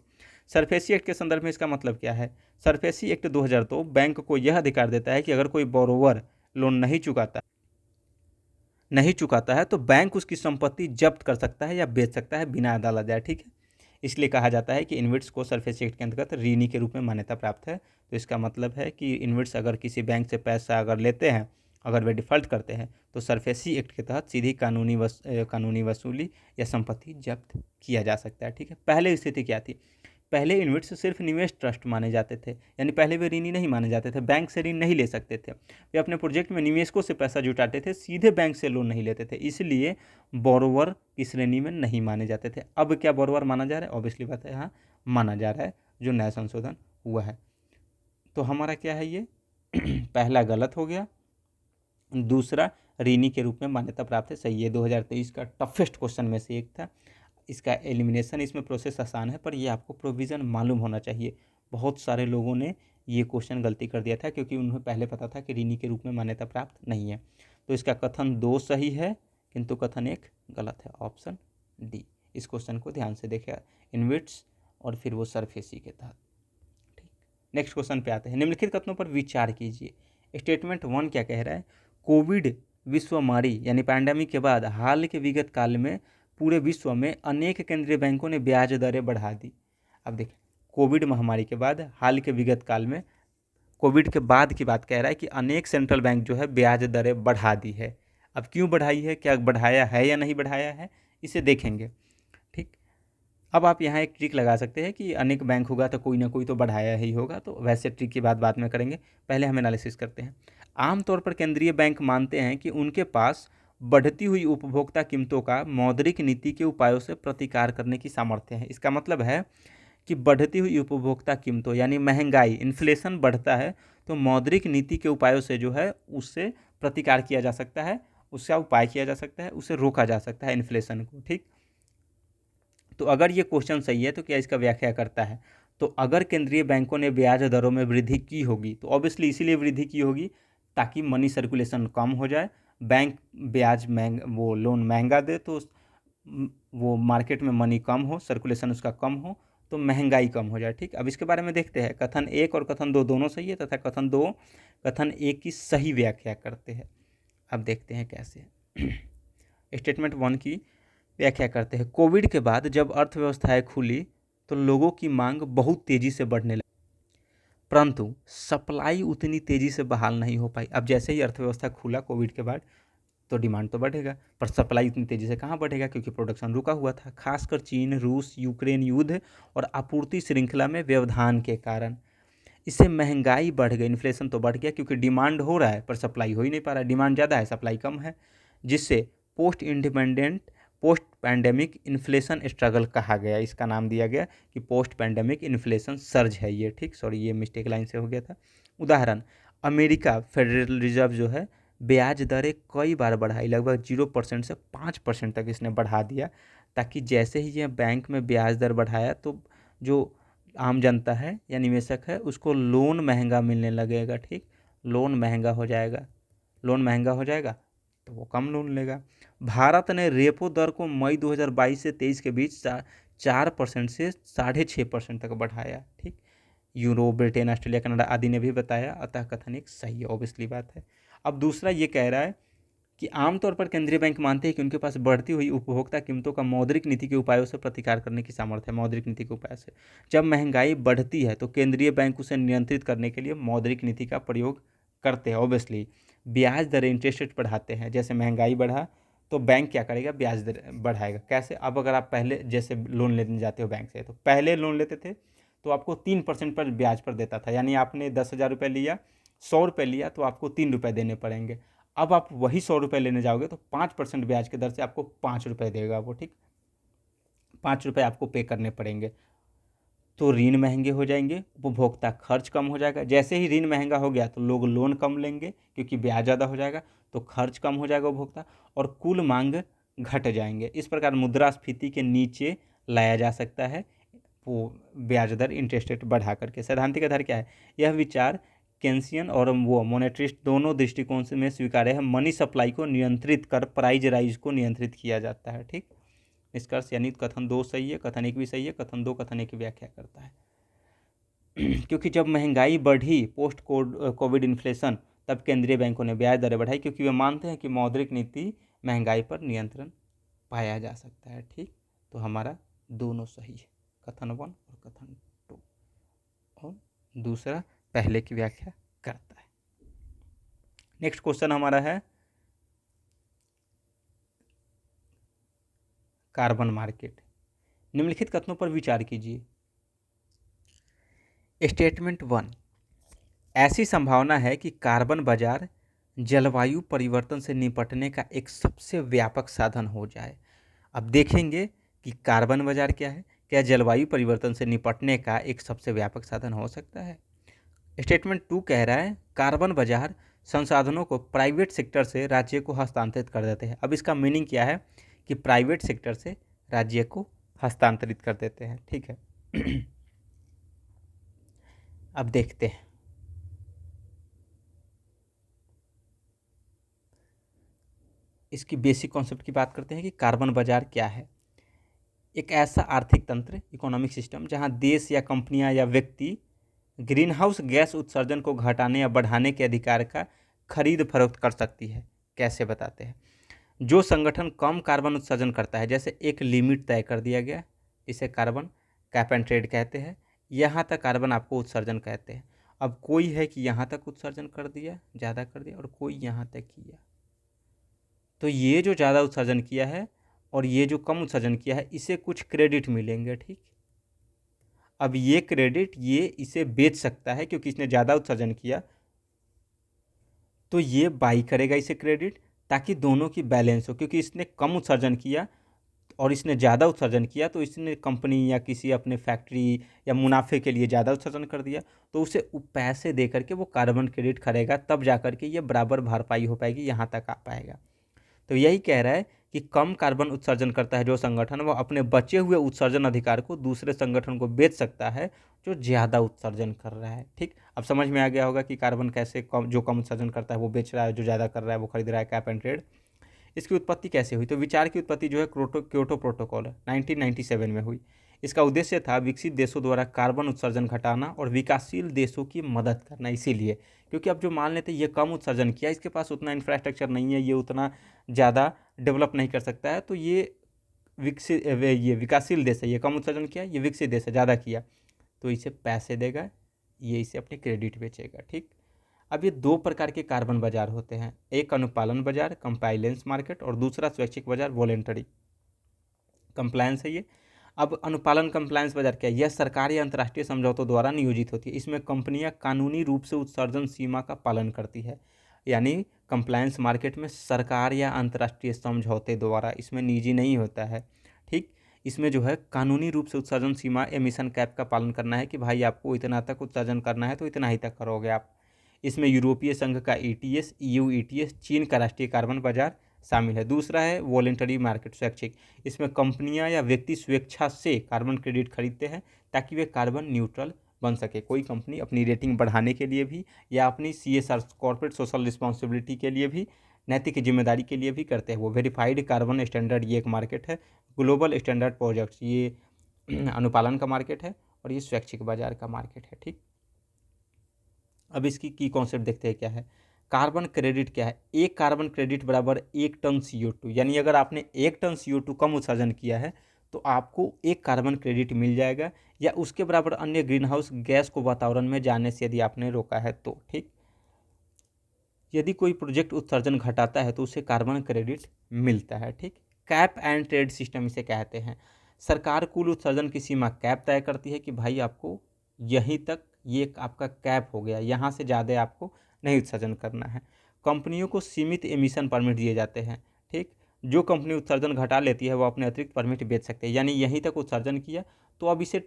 सरफेसी एक्ट के संदर्भ में इसका मतलब क्या है? सरफेसी एक्ट 2002 बैंक को यह अधिकार देता है कि अगर कोई बोरोवर लोन नहीं चुकाता है तो बैंक उसकी संपत्ति जब्त कर सकता है या बेच सकता है बिना अदालत जाए। ठीक है, इसलिए कहा जाता है कि इन्वेट्स को सरफेसी एक्ट के अंतर्गत ऋणी के रूप में मान्यता प्राप्त है। तो इसका मतलब है कि इन्वेट्स अगर किसी बैंक से पैसा अगर लेते हैं, अगर वे डिफ़ॉल्ट करते हैं तो सरफेसी एक्ट के तहत सीधी कानूनी वसूली या संपत्ति जब्त किया जा सकता है। ठीक है, पहले स्थिति क्या थी? पहले इन्वेट्स सिर्फ निवेश ट्रस्ट माने जाते थे, यानी पहले वे ऋणी नहीं माने जाते थे, बैंक से ऋण नहीं ले सकते थे। वे अपने प्रोजेक्ट में निवेशकों से पैसा जुटाते थे, सीधे बैंक से लोन नहीं लेते थे, इसलिए बोरोवर की श्रेणी में नहीं माने जाते थे। अब क्या बोरोवर माना जा रहा है? ऑब्वियसली बात है, हाँ माना जा रहा है, जो नया संशोधन हुआ है। तो हमारा क्या है ये पहला गलत हो गया, दूसरा ऋणी के रूप में मान्यता प्राप्त है, सही है। 2023 का टफेस्ट क्वेश्चन में से एक था। इसका एलिमिनेशन, इसमें प्रोसेस आसान है पर ये आपको प्रोविज़न मालूम होना चाहिए। बहुत सारे लोगों ने ये क्वेश्चन गलती कर दिया था क्योंकि उन्हें पहले पता था कि ऋणी के रूप में मान्यता प्राप्त नहीं है। तो इसका कथन 2 सही है किंतु कथन 1 गलत है, ऑप्शन डी। इस क्वेश्चन को ध्यान से देखें, इन्वेट्स और फिर वो सरफेसी के तहत। ठीक, नेक्स्ट क्वेश्चन पे आते हैं। निम्नलिखित कथनों पर विचार कीजिए। स्टेटमेंट 1 क्या कह रहा है? कोविड विश्वमारी यानी पैंडेमिक के बाद हाल के विगत काल में पूरे विश्व में अनेक केंद्रीय बैंकों ने ब्याज दरें बढ़ा दी। अब देखिए, कोविड महामारी के बाद हाल के विगत काल में, कोविड के बाद की बात कह रहा है कि अनेक सेंट्रल बैंक जो है ब्याज दरें बढ़ा दी है। अब क्यों बढ़ाई है, क्या बढ़ाया है या नहीं बढ़ाया है, इसे देखेंगे। ठीक, अब आप यहाँ एक ट्रिक लगा सकते हैं कि अनेक बैंक होगा तो कोई ना कोई तो बढ़ाया ही होगा, तो वैसे ट्रिक की बात बाद में करेंगे, पहले हम एनालिसिस करते हैं। आमतौर पर केंद्रीय बैंक मानते हैं कि उनके पास बढ़ती हुई उपभोक्ता कीमतों का मौद्रिक नीति के उपायों से प्रतिकार करने की सामर्थ्य है। इसका मतलब है कि बढ़ती हुई उपभोक्ता कीमतों यानी महंगाई, इन्फ्लेशन बढ़ता है तो मौद्रिक नीति के उपायों से जो है उससे प्रतिकार किया जा सकता है, उसका उपाय किया जा सकता है, उसे रोका जा सकता है इन्फ्लेशन को। ठीक, तो अगर ये क्वेश्चन सही है तो क्या इसका व्याख्या करता है? तो अगर केंद्रीय बैंकों ने ब्याज दरों में वृद्धि की होगी तो ऑब्वियसली इसीलिए वृद्धि की होगी ताकि मनी सर्कुलेशन कम हो जाए, बैंक ब्याज वो लोन महंगा दे तो वो मार्केट में मनी कम हो, सर्कुलेशन उसका कम हो तो महंगाई कम हो जाए। ठीक, अब इसके बारे में देखते हैं। कथन एक और कथन दो दोनों सही है तथा कथन दो कथन एक की सही व्याख्या करते हैं। अब देखते हैं कैसे। स्टेटमेंट वन की व्याख्या करते हैं। कोविड के बाद जब अर्थव्यवस्थाएं खुली तो लोगों की मांग बहुत तेजी से बढ़ने लगी, परंतु सप्लाई उतनी तेजी से बहाल नहीं हो पाई। अब जैसे ही अर्थव्यवस्था खुला कोविड के बाद तो डिमांड तो बढ़ेगा, पर सप्लाई उतनी तेजी से कहाँ बढ़ेगा क्योंकि प्रोडक्शन रुका हुआ था, खासकर चीन, रूस, यूक्रेन युद्ध और आपूर्ति श्रृंखला में व्यवधान के कारण। इससे महंगाई बढ़ गई, इन्फ्लेशन तो बढ़ गया क्योंकि डिमांड हो रहा है पर सप्लाई हो ही नहीं पा रहा है, डिमांड ज़्यादा है सप्लाई कम है, जिससे पोस्ट पैंडेमिक इन्फ्लेशन स्ट्रगल कहा गया। इसका नाम दिया गया कि पोस्ट पैंडेमिक इन्फ्लेशन सर्ज है ये। ठीक, सॉरी ये मिस्टेक लाइन से हो गया था। उदाहरण, अमेरिका फेडरल रिजर्व जो है ब्याज दरें कई बार बढ़ाई, लगभग 0% से 5% तक इसने बढ़ा दिया, ताकि जैसे ही ये बैंक में ब्याज दर बढ़ाया तो जो आम जनता है या निवेशक है उसको लोन महंगा मिलने लगेगा। ठीक, लोन महंगा हो जाएगा, लोन महंगा हो जाएगा तो वो कम लोन लेगा। भारत ने रेपो दर को मई 2022 से 23 के बीच 4% से 6.5% तक बढ़ाया। ठीक, यूरो, ब्रिटेन, ऑस्ट्रेलिया, कनाडा आदि ने भी बताया, अतः कथन एक सही है, ऑब्वियसली बात है। अब दूसरा ये कह रहा है कि आमतौर पर केंद्रीय बैंक मानते हैं कि उनके पास बढ़ती हुई उपभोक्ता कीमतों का मौद्रिक नीति के उपायों से प्रतिकार करने की सामर्थ्य है। मौद्रिक नीति के उपाय से जब महंगाई बढ़ती है तो केंद्रीय बैंक उसे नियंत्रित करने के लिए मौद्रिक नीति का प्रयोग करते हैं। ऑब्वियसली ब्याज दरें, इंटरेस्ट रेट बढ़ाते हैं, जैसे महंगाई बढ़ा तो बैंक क्या करेगा, ब्याज दर बढ़ाएगा। कैसे? अब अगर आप पहले जैसे लोन लेने जाते हो बैंक से तो पहले लोन लेते थे तो आपको 3% पर ब्याज पर देता था, यानी आपने 10,000 रुपये लिया, 100 रुपये लिया तो आपको 3 रुपये देने पड़ेंगे। अब आप वही 100 रुपये लेने जाओगे तो 5% ब्याज के दर से आपको 5 रुपये देगा वो। ठीक, 5 रुपये आपको पे करने पड़ेंगे। तो ऋण महंगे हो जाएंगे, उपभोक्ता खर्च कम हो जाएगा। जैसे ही ऋण महंगा हो गया तो लोग लोन कम लेंगे क्योंकि ब्याज ज़्यादा हो जाएगा, तो खर्च कम हो जाएगा उपभोक्ता और कुल मांग घट जाएंगे। इस प्रकार मुद्रास्फीति के नीचे लाया जा सकता है वो ब्याज दर, इंटरेस्ट रेट बढ़ा करके। सैद्धांतिक आधार क्या है? यह विचार केंसियन और वो मोनेटरिस्ट दोनों दृष्टिकोण से में स्वीकार्य है। मनी सप्लाई को नियंत्रित कर प्राइज राइज को नियंत्रित किया जाता है। ठीक, निष्कर्ष यानी कथन दो सही है, कथन एक भी सही है, कथन दो कथन एक की व्याख्या करता है। क्योंकि जब महंगाई बढ़ी पोस्ट कोविड इन्फ्लेशन, तब केंद्रीय बैंकों ने ब्याज दरें बढ़ाई क्योंकि वे मानते हैं कि मौद्रिक नीति महंगाई पर नियंत्रण पाया जा सकता है। ठीक, तो हमारा दोनों सही है, कथन वन और कथन टू, और दूसरा पहले की व्याख्या करता है। नेक्स्ट क्वेश्चन हमारा है कार्बन मार्केट। निम्नलिखित कथनों पर विचार कीजिए। स्टेटमेंट वन, ऐसी संभावना है कि कार्बन बाजार जलवायु परिवर्तन से निपटने का एक सबसे व्यापक साधन हो जाए। अब देखेंगे कि कार्बन बाजार क्या है, क्या जलवायु परिवर्तन से निपटने का एक सबसे व्यापक साधन हो सकता है। स्टेटमेंट टू कह रहा है कार्बन बाजार संसाधनों को प्राइवेट सेक्टर से राज्य को हस्तांतरित कर देते हैं। अब इसका मीनिंग क्या है कि प्राइवेट सेक्टर से राज्य को हस्तांतरित कर देते हैं। ठीक है, अब देखते हैं। इसकी बेसिक कॉन्सेप्ट की बात करते हैं कि कार्बन बाजार क्या है। एक ऐसा आर्थिक तंत्र, इकोनॉमिक सिस्टम, जहां देश या कंपनियां या व्यक्ति ग्रीन हाउस गैस उत्सर्जन को घटाने या बढ़ाने के अधिकार का खरीद फरोख्त कर सकती है। कैसे बताते हैं। जो संगठन कम कार्बन उत्सर्जन करता है, जैसे एक लिमिट तय कर दिया गया, इसे कार्बन कैप एंड ट्रेड कहते हैं, यहाँ तक कार्बन आपको उत्सर्जन कहते हैं। अब कोई है कि यहाँ तक उत्सर्जन कर दिया, ज़्यादा कर दिया, और कोई यहाँ तक किया, तो ये जो ज़्यादा उत्सर्जन किया है और ये जो कम उत्सर्जन किया है इसे कुछ क्रेडिट मिलेंगे। ठीक, अब ये क्रेडिट ये इसे बेच सकता है क्योंकि इसने ज़्यादा उत्सर्जन किया, तो ये बाई करेगा इसे क्रेडिट ताकि दोनों की बैलेंस हो, क्योंकि इसने कम उत्सर्जन किया और इसने ज़्यादा उत्सर्जन किया तो इसने कंपनी या किसी अपने फैक्ट्री या मुनाफे के लिए ज़्यादा उत्सर्जन कर दिया, तो उसे पैसे दे करके वो कार्बन क्रेडिट खरीदेगा, तब जा करके ये बराबर भरपाई हो पाएगी, यहाँ तक आ पाएगा। तो यही कह रहा है कि कम कार्बन उत्सर्जन करता है जो संगठन, वो अपने बचे हुए उत्सर्जन अधिकार को दूसरे संगठन को बेच सकता है जो ज़्यादा उत्सर्जन कर रहा है। ठीक, अब समझ में आ गया होगा कि कार्बन कैसे कम, जो कम उत्सर्जन करता है वो बेच रहा है, जो ज़्यादा कर रहा है वो खरीद रहा है, कैप एंड ट्रेड। इसकी उत्पत्ति कैसे हुई? तो विचार की उत्पत्ति जो है क्योटो प्रोटोकॉल 1997 में हुई। इसका उद्देश्य था विकसित देशों द्वारा कार्बन उत्सर्जन घटाना और विकासशील देशों की मदद करना। इसीलिए क्योंकि अब जो मान लेते ये कम उत्सर्जन किया, इसके पास उतना इंफ्रास्ट्रक्चर नहीं है, ये उतना ज़्यादा डेवलप नहीं कर सकता है, तो ये विकासशील देश है, ये कम उत्सर्जन किया, ये विकसित देश है ज़्यादा किया, तो इसे पैसे देगा, ये इसे अपने क्रेडिट बेचेगा। ठीक, अब ये दो प्रकार के कार्बन बाजार होते हैं, एक अनुपालन बाजार कंप्लायंस मार्केट और दूसरा स्वैच्छिक बाजार वॉलेंटरी कंप्लायंस है ये। अब अनुपालन कंप्लायंस बाजार क्या है? यह सरकार या अंतर्राष्ट्रीय समझौतों द्वारा नियोजित होती है। इसमें कंपनियां कानूनी रूप से उत्सर्जन सीमा का पालन करती है, यानी कंप्लायंस मार्केट में सरकार या अंतर्राष्ट्रीय समझौते द्वारा, इसमें निजी नहीं होता है। ठीक, इसमें जो है कानूनी रूप से उत्सर्जन सीमा एमिशन कैप का पालन करना है कि भाई आपको इतना तक उत्सर्जन करना है तो इतना ही तक करोगे आप। इसमें यूरोपीय संघ का ETS, EU ETS, चीन का राष्ट्रीय कार्बन बाजार शामिल है। दूसरा है वॉलेंटरी मार्केट स्वैच्छिक। इसमें कंपनियां या व्यक्ति स्वेच्छा से कार्बन क्रेडिट खरीदते हैं ताकि वे कार्बन न्यूट्रल बन सके। कोई कंपनी अपनी रेटिंग बढ़ाने के लिए भी या अपनी CSR कॉर्पोरेट सोशल रिस्पॉन्सिबिलिटी के लिए भी, नैतिक जिम्मेदारी के लिए भी करते हैं वो। वेरीफाइड कार्बन स्टैंडर्ड ये एक मार्केट है। ग्लोबल स्टैंडर्ड प्रोजेक्ट्स ये अनुपालन का मार्केट है और ये स्वैच्छिक बाजार का मार्केट है। ठीक, अब इसकी की कॉन्सेप्ट देखते हैं क्या है। कार्बन क्रेडिट क्या है? एक कार्बन क्रेडिट बराबर 1 टन CO2, यानी अगर आपने 1 टन CO2 कम उत्सर्जन किया है तो आपको 1 कार्बन क्रेडिट मिल जाएगा, या उसके बराबर अन्य ग्रीन हाउस गैस को वातावरण में जाने से यदि आपने रोका है तो। ठीक, यदि कोई प्रोजेक्ट उत्सर्जन घटाता है तो उसे कार्बन क्रेडिट मिलता है। ठीक, कैप एंड ट्रेड सिस्टम इसे कहते हैं। सरकार कुल उत्सर्जन की सीमा कैप तय करती है कि भाई आपको यहीं तक, ये आपका कैप हो गया, यहाँ से ज़्यादा आपको नहीं उत्सर्जन करना है। कंपनियों को सीमित एमिशन परमिट दिए जाते हैं। ठीक, जो कंपनी उत्सर्जन घटा लेती है वो अपने अतिरिक्त परमिट बेच सकते हैं, यानी यहीं तक उत्सर्जन किया तो अब इसे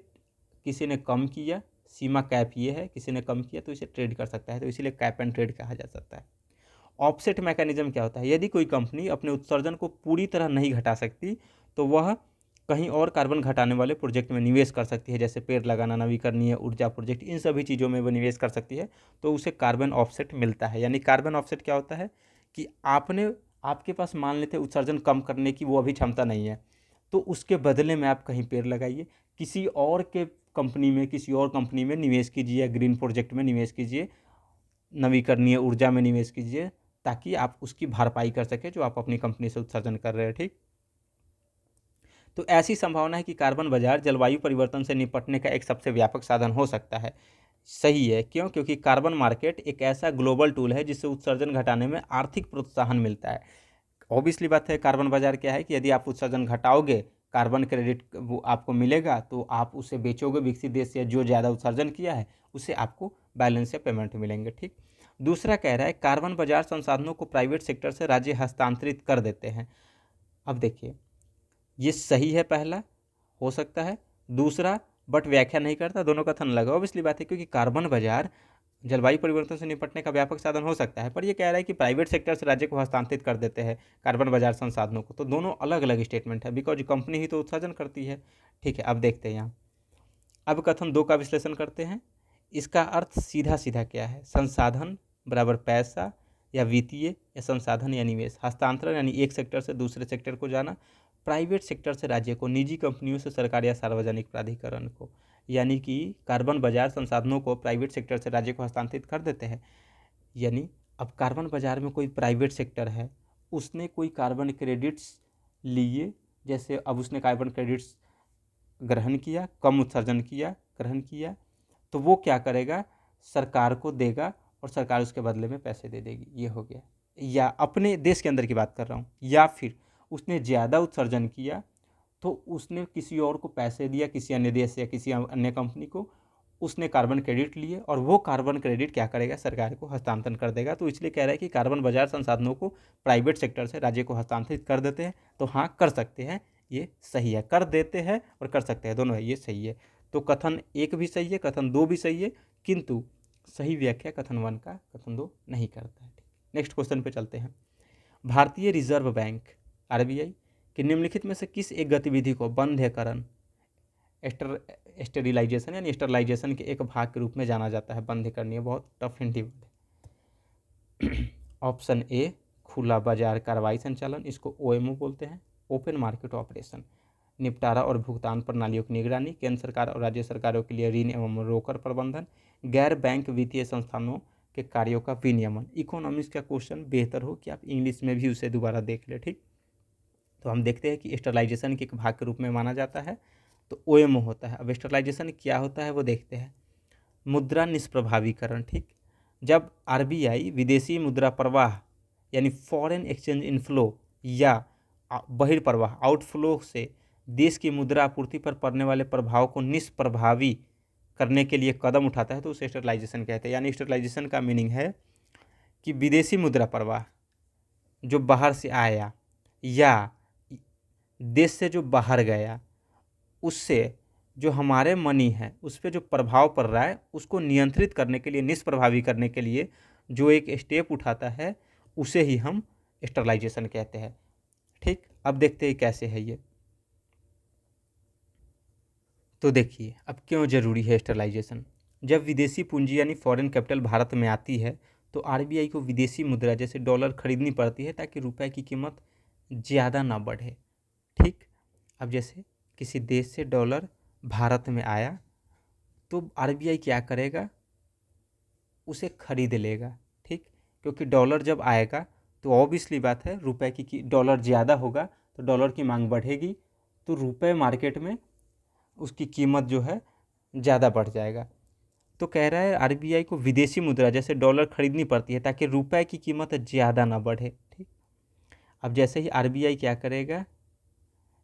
किसी ने कम किया, सीमा कैप ये है, किसी ने कम किया तो इसे ट्रेड कर सकता है, तो इसीलिए कैप एंड ट्रेड कहा जा सकता है। ऑफसेट मैकेनिज्म क्या होता है? यदि कोई कंपनी अपने उत्सर्जन को पूरी तरह नहीं घटा सकती तो वह कहीं और कार्बन घटाने वाले प्रोजेक्ट में निवेश कर सकती है, जैसे पेड़ लगाना, नवीकरणीय ऊर्जा प्रोजेक्ट, इन सभी चीज़ों में वो निवेश कर सकती है, तो उसे कार्बन ऑफसेट मिलता है। यानी कार्बन ऑफसेट क्या होता है कि आपके पास मान लेते उत्सर्जन कम करने की वो अभी क्षमता नहीं है, तो उसके बदले में आप कहीं पेड़ लगाइए, किसी और के कंपनी में, किसी और कंपनी में निवेश कीजिए, ग्रीन प्रोजेक्ट में निवेश कीजिए, नवीकरणीय ऊर्जा में निवेश कीजिए, ताकि आप उसकी भरपाई कर सकें जो आप अपनी कंपनी से उत्सर्जन कर रहे हैं। ठीक, तो ऐसी संभावना है कि कार्बन बाजार जलवायु परिवर्तन से निपटने का एक सबसे व्यापक साधन हो सकता है। सही है, क्यों? क्योंकि कार्बन मार्केट एक ऐसा ग्लोबल टूल है जिससे उत्सर्जन घटाने में आर्थिक प्रोत्साहन मिलता है। ऑब्वियसली बात है, कार्बन बाजार क्या है कि यदि आप उत्सर्जन घटाओगे, कार्बन क्रेडिट वो आपको मिलेगा, तो आप उसे बेचोगे विकसित देश से, जो ज़्यादा उत्सर्जन किया है उसे आपको बैलेंस से पेमेंट मिलेंगे। ठीक, दूसरा कह रहा है कार्बन बाजार संसाधनों को प्राइवेट सेक्टर से राज्य हस्तांतरित कर देते हैं। अब देखिए, ये सही है, पहला हो सकता है, दूसरा बट व्याख्या नहीं करता, दोनों का थन लगा। ऑब्वियसली बात है, क्योंकि कार्बन बाजार जलवायु परिवर्तन से निपटने का व्यापक साधन हो सकता है, पर ये कह रहा है कि प्राइवेट सेक्टर से राज्य को हस्तांतरित कर देते हैं कार्बन बाजार संसाधनों को, तो दोनों अलग अलग स्टेटमेंट है, बिकॉज कंपनी ही तो उत्सर्जन करती है। ठीक है, अब देखते हैं यहाँ, अब कथन 2 का विश्लेषण करते हैं। इसका अर्थ सीधा सीधा क्या है? संसाधन बराबर पैसा या वित्तीय या संसाधन या निवेश। हस्तांतरण यानी एक सेक्टर से दूसरे सेक्टर को जाना, प्राइवेट सेक्टर से राज्य को, निजी कंपनियों से सरकार या सार्वजनिक प्राधिकरण को, यानी कि कार्बन बाजार संसाधनों को प्राइवेट सेक्टर से राज्य को हस्तांतरित कर देते हैं। यानी अब कार्बन बाजार में कोई प्राइवेट सेक्टर है, उसने कोई कार्बन क्रेडिट्स लिए, जैसे अब उसने कार्बन क्रेडिट्स ग्रहण किया, कम उत्सर्जन किया, ग्रहण किया, तो वो क्या करेगा? सरकार को देगा और सरकार उसके बदले में पैसे दे देगी। ये हो गया। या अपने देश के अंदर की बात कर रहा हूँ, या फिर उसने ज़्यादा उत्सर्जन किया तो उसने किसी और को पैसे दिया, किसी अन्य देश या किसी अन्य कंपनी को, उसने कार्बन क्रेडिट लिए और वो कार्बन क्रेडिट क्या करेगा? सरकार को हस्तांतरण कर देगा। तो इसलिए कह रहा है कि कार्बन बाजार संसाधनों को प्राइवेट सेक्टर से राज्य को हस्तांतरित कर देते हैं, तो हाँ, कर सकते हैं, ये सही है। कर देते हैं और कर सकते हैं, दोनों है, ये सही है। तो कथन 1 भी सही है, कथन 2 भी सही है, किंतु सही व्याख्या कथन 1 का कथन 2 नहीं करता है। नेक्स्ट क्वेश्चन पे चलते हैं। भारतीय रिजर्व बैंक आरबीआई कि निम्नलिखित में से किस एक गतिविधि को बंध्यकरण स्टेरिलाइजेशन यानी स्टरलाइजेशन के एक भाग के रूप में जाना जाता है? बंध्यकरण, ये बहुत टफ हिंदी वर्ड है। ऑप्शन ए खुला बाजार कार्रवाई संचालन, इसको ओएमओ बोलते हैं। ओपन मार्केट ऑपरेशन, निपटारा और भुगतान प्रणालियों की निगरानी, केंद्र सरकार और राज्य सरकारों के लिए ऋण एवं रोकड़ प्रबंधन, गैर बैंक वित्तीय संस्थानों के कार्यों का विनियमन। इकोनॉमिक्स का क्वेश्चन बेहतर हो कि आप इंग्लिश में भी उसे दोबारा देख ले, ठीक। तो हम देखते हैं कि स्टरलाइजेशन के एक भाग के रूप में माना जाता है तो ओएमओ होता है। अब स्टरलाइजेशन क्या होता है वो देखते हैं। मुद्रा निष्प्रभावीकरण, ठीक। जब आरबीआई विदेशी मुद्रा प्रवाह यानी फॉरेन एक्सचेंज इनफ्लो या बहिर्प्रवाह आउटफ्लो से देश की मुद्रा आपूर्ति पर पड़ने वाले प्रभाव को निष्प्रभावी करने के लिए कदम उठाता है तो उसे स्टरलाइजेशन कहते हैं। यानी स्टरलाइजेशन का मीनिंग है कि विदेशी मुद्रा प्रवाह जो बाहर से आया या देश से जो बाहर गया उससे जो हमारे मनी है उस पर जो प्रभाव पड़ रहा है उसको नियंत्रित करने के लिए, निष्प्रभावी करने के लिए जो एक स्टेप उठाता है उसे ही हम स्टरलाइजेशन कहते हैं, ठीक। अब देखते हैं कैसे है ये। तो देखिए अब क्यों ज़रूरी है स्टरलाइजेशन। जब विदेशी पूंजी यानी फॉरेन कैपिटल भारत में आती है तो आरबीआई को विदेशी मुद्रा जैसे डॉलर खरीदनी पड़ती है ताकि रुपए की कीमत ज़्यादा ना बढ़े, ठीक। अब जैसे किसी देश से डॉलर भारत में आया तो आरबीआई क्या करेगा, उसे खरीद लेगा, ठीक। क्योंकि डॉलर जब आएगा तो ऑब्वियसली बात है रुपए की डॉलर ज़्यादा होगा तो डॉलर की मांग बढ़ेगी तो रुपए मार्केट में उसकी कीमत जो है ज़्यादा बढ़ जाएगा। तो कह रहा है आरबीआई को विदेशी मुद्रा जैसे डॉलर खरीदनी पड़ती है ताकि रुपए की कीमत ज़्यादा ना बढ़े, ठीक। अब जैसे ही आरबीआई क्या करेगा,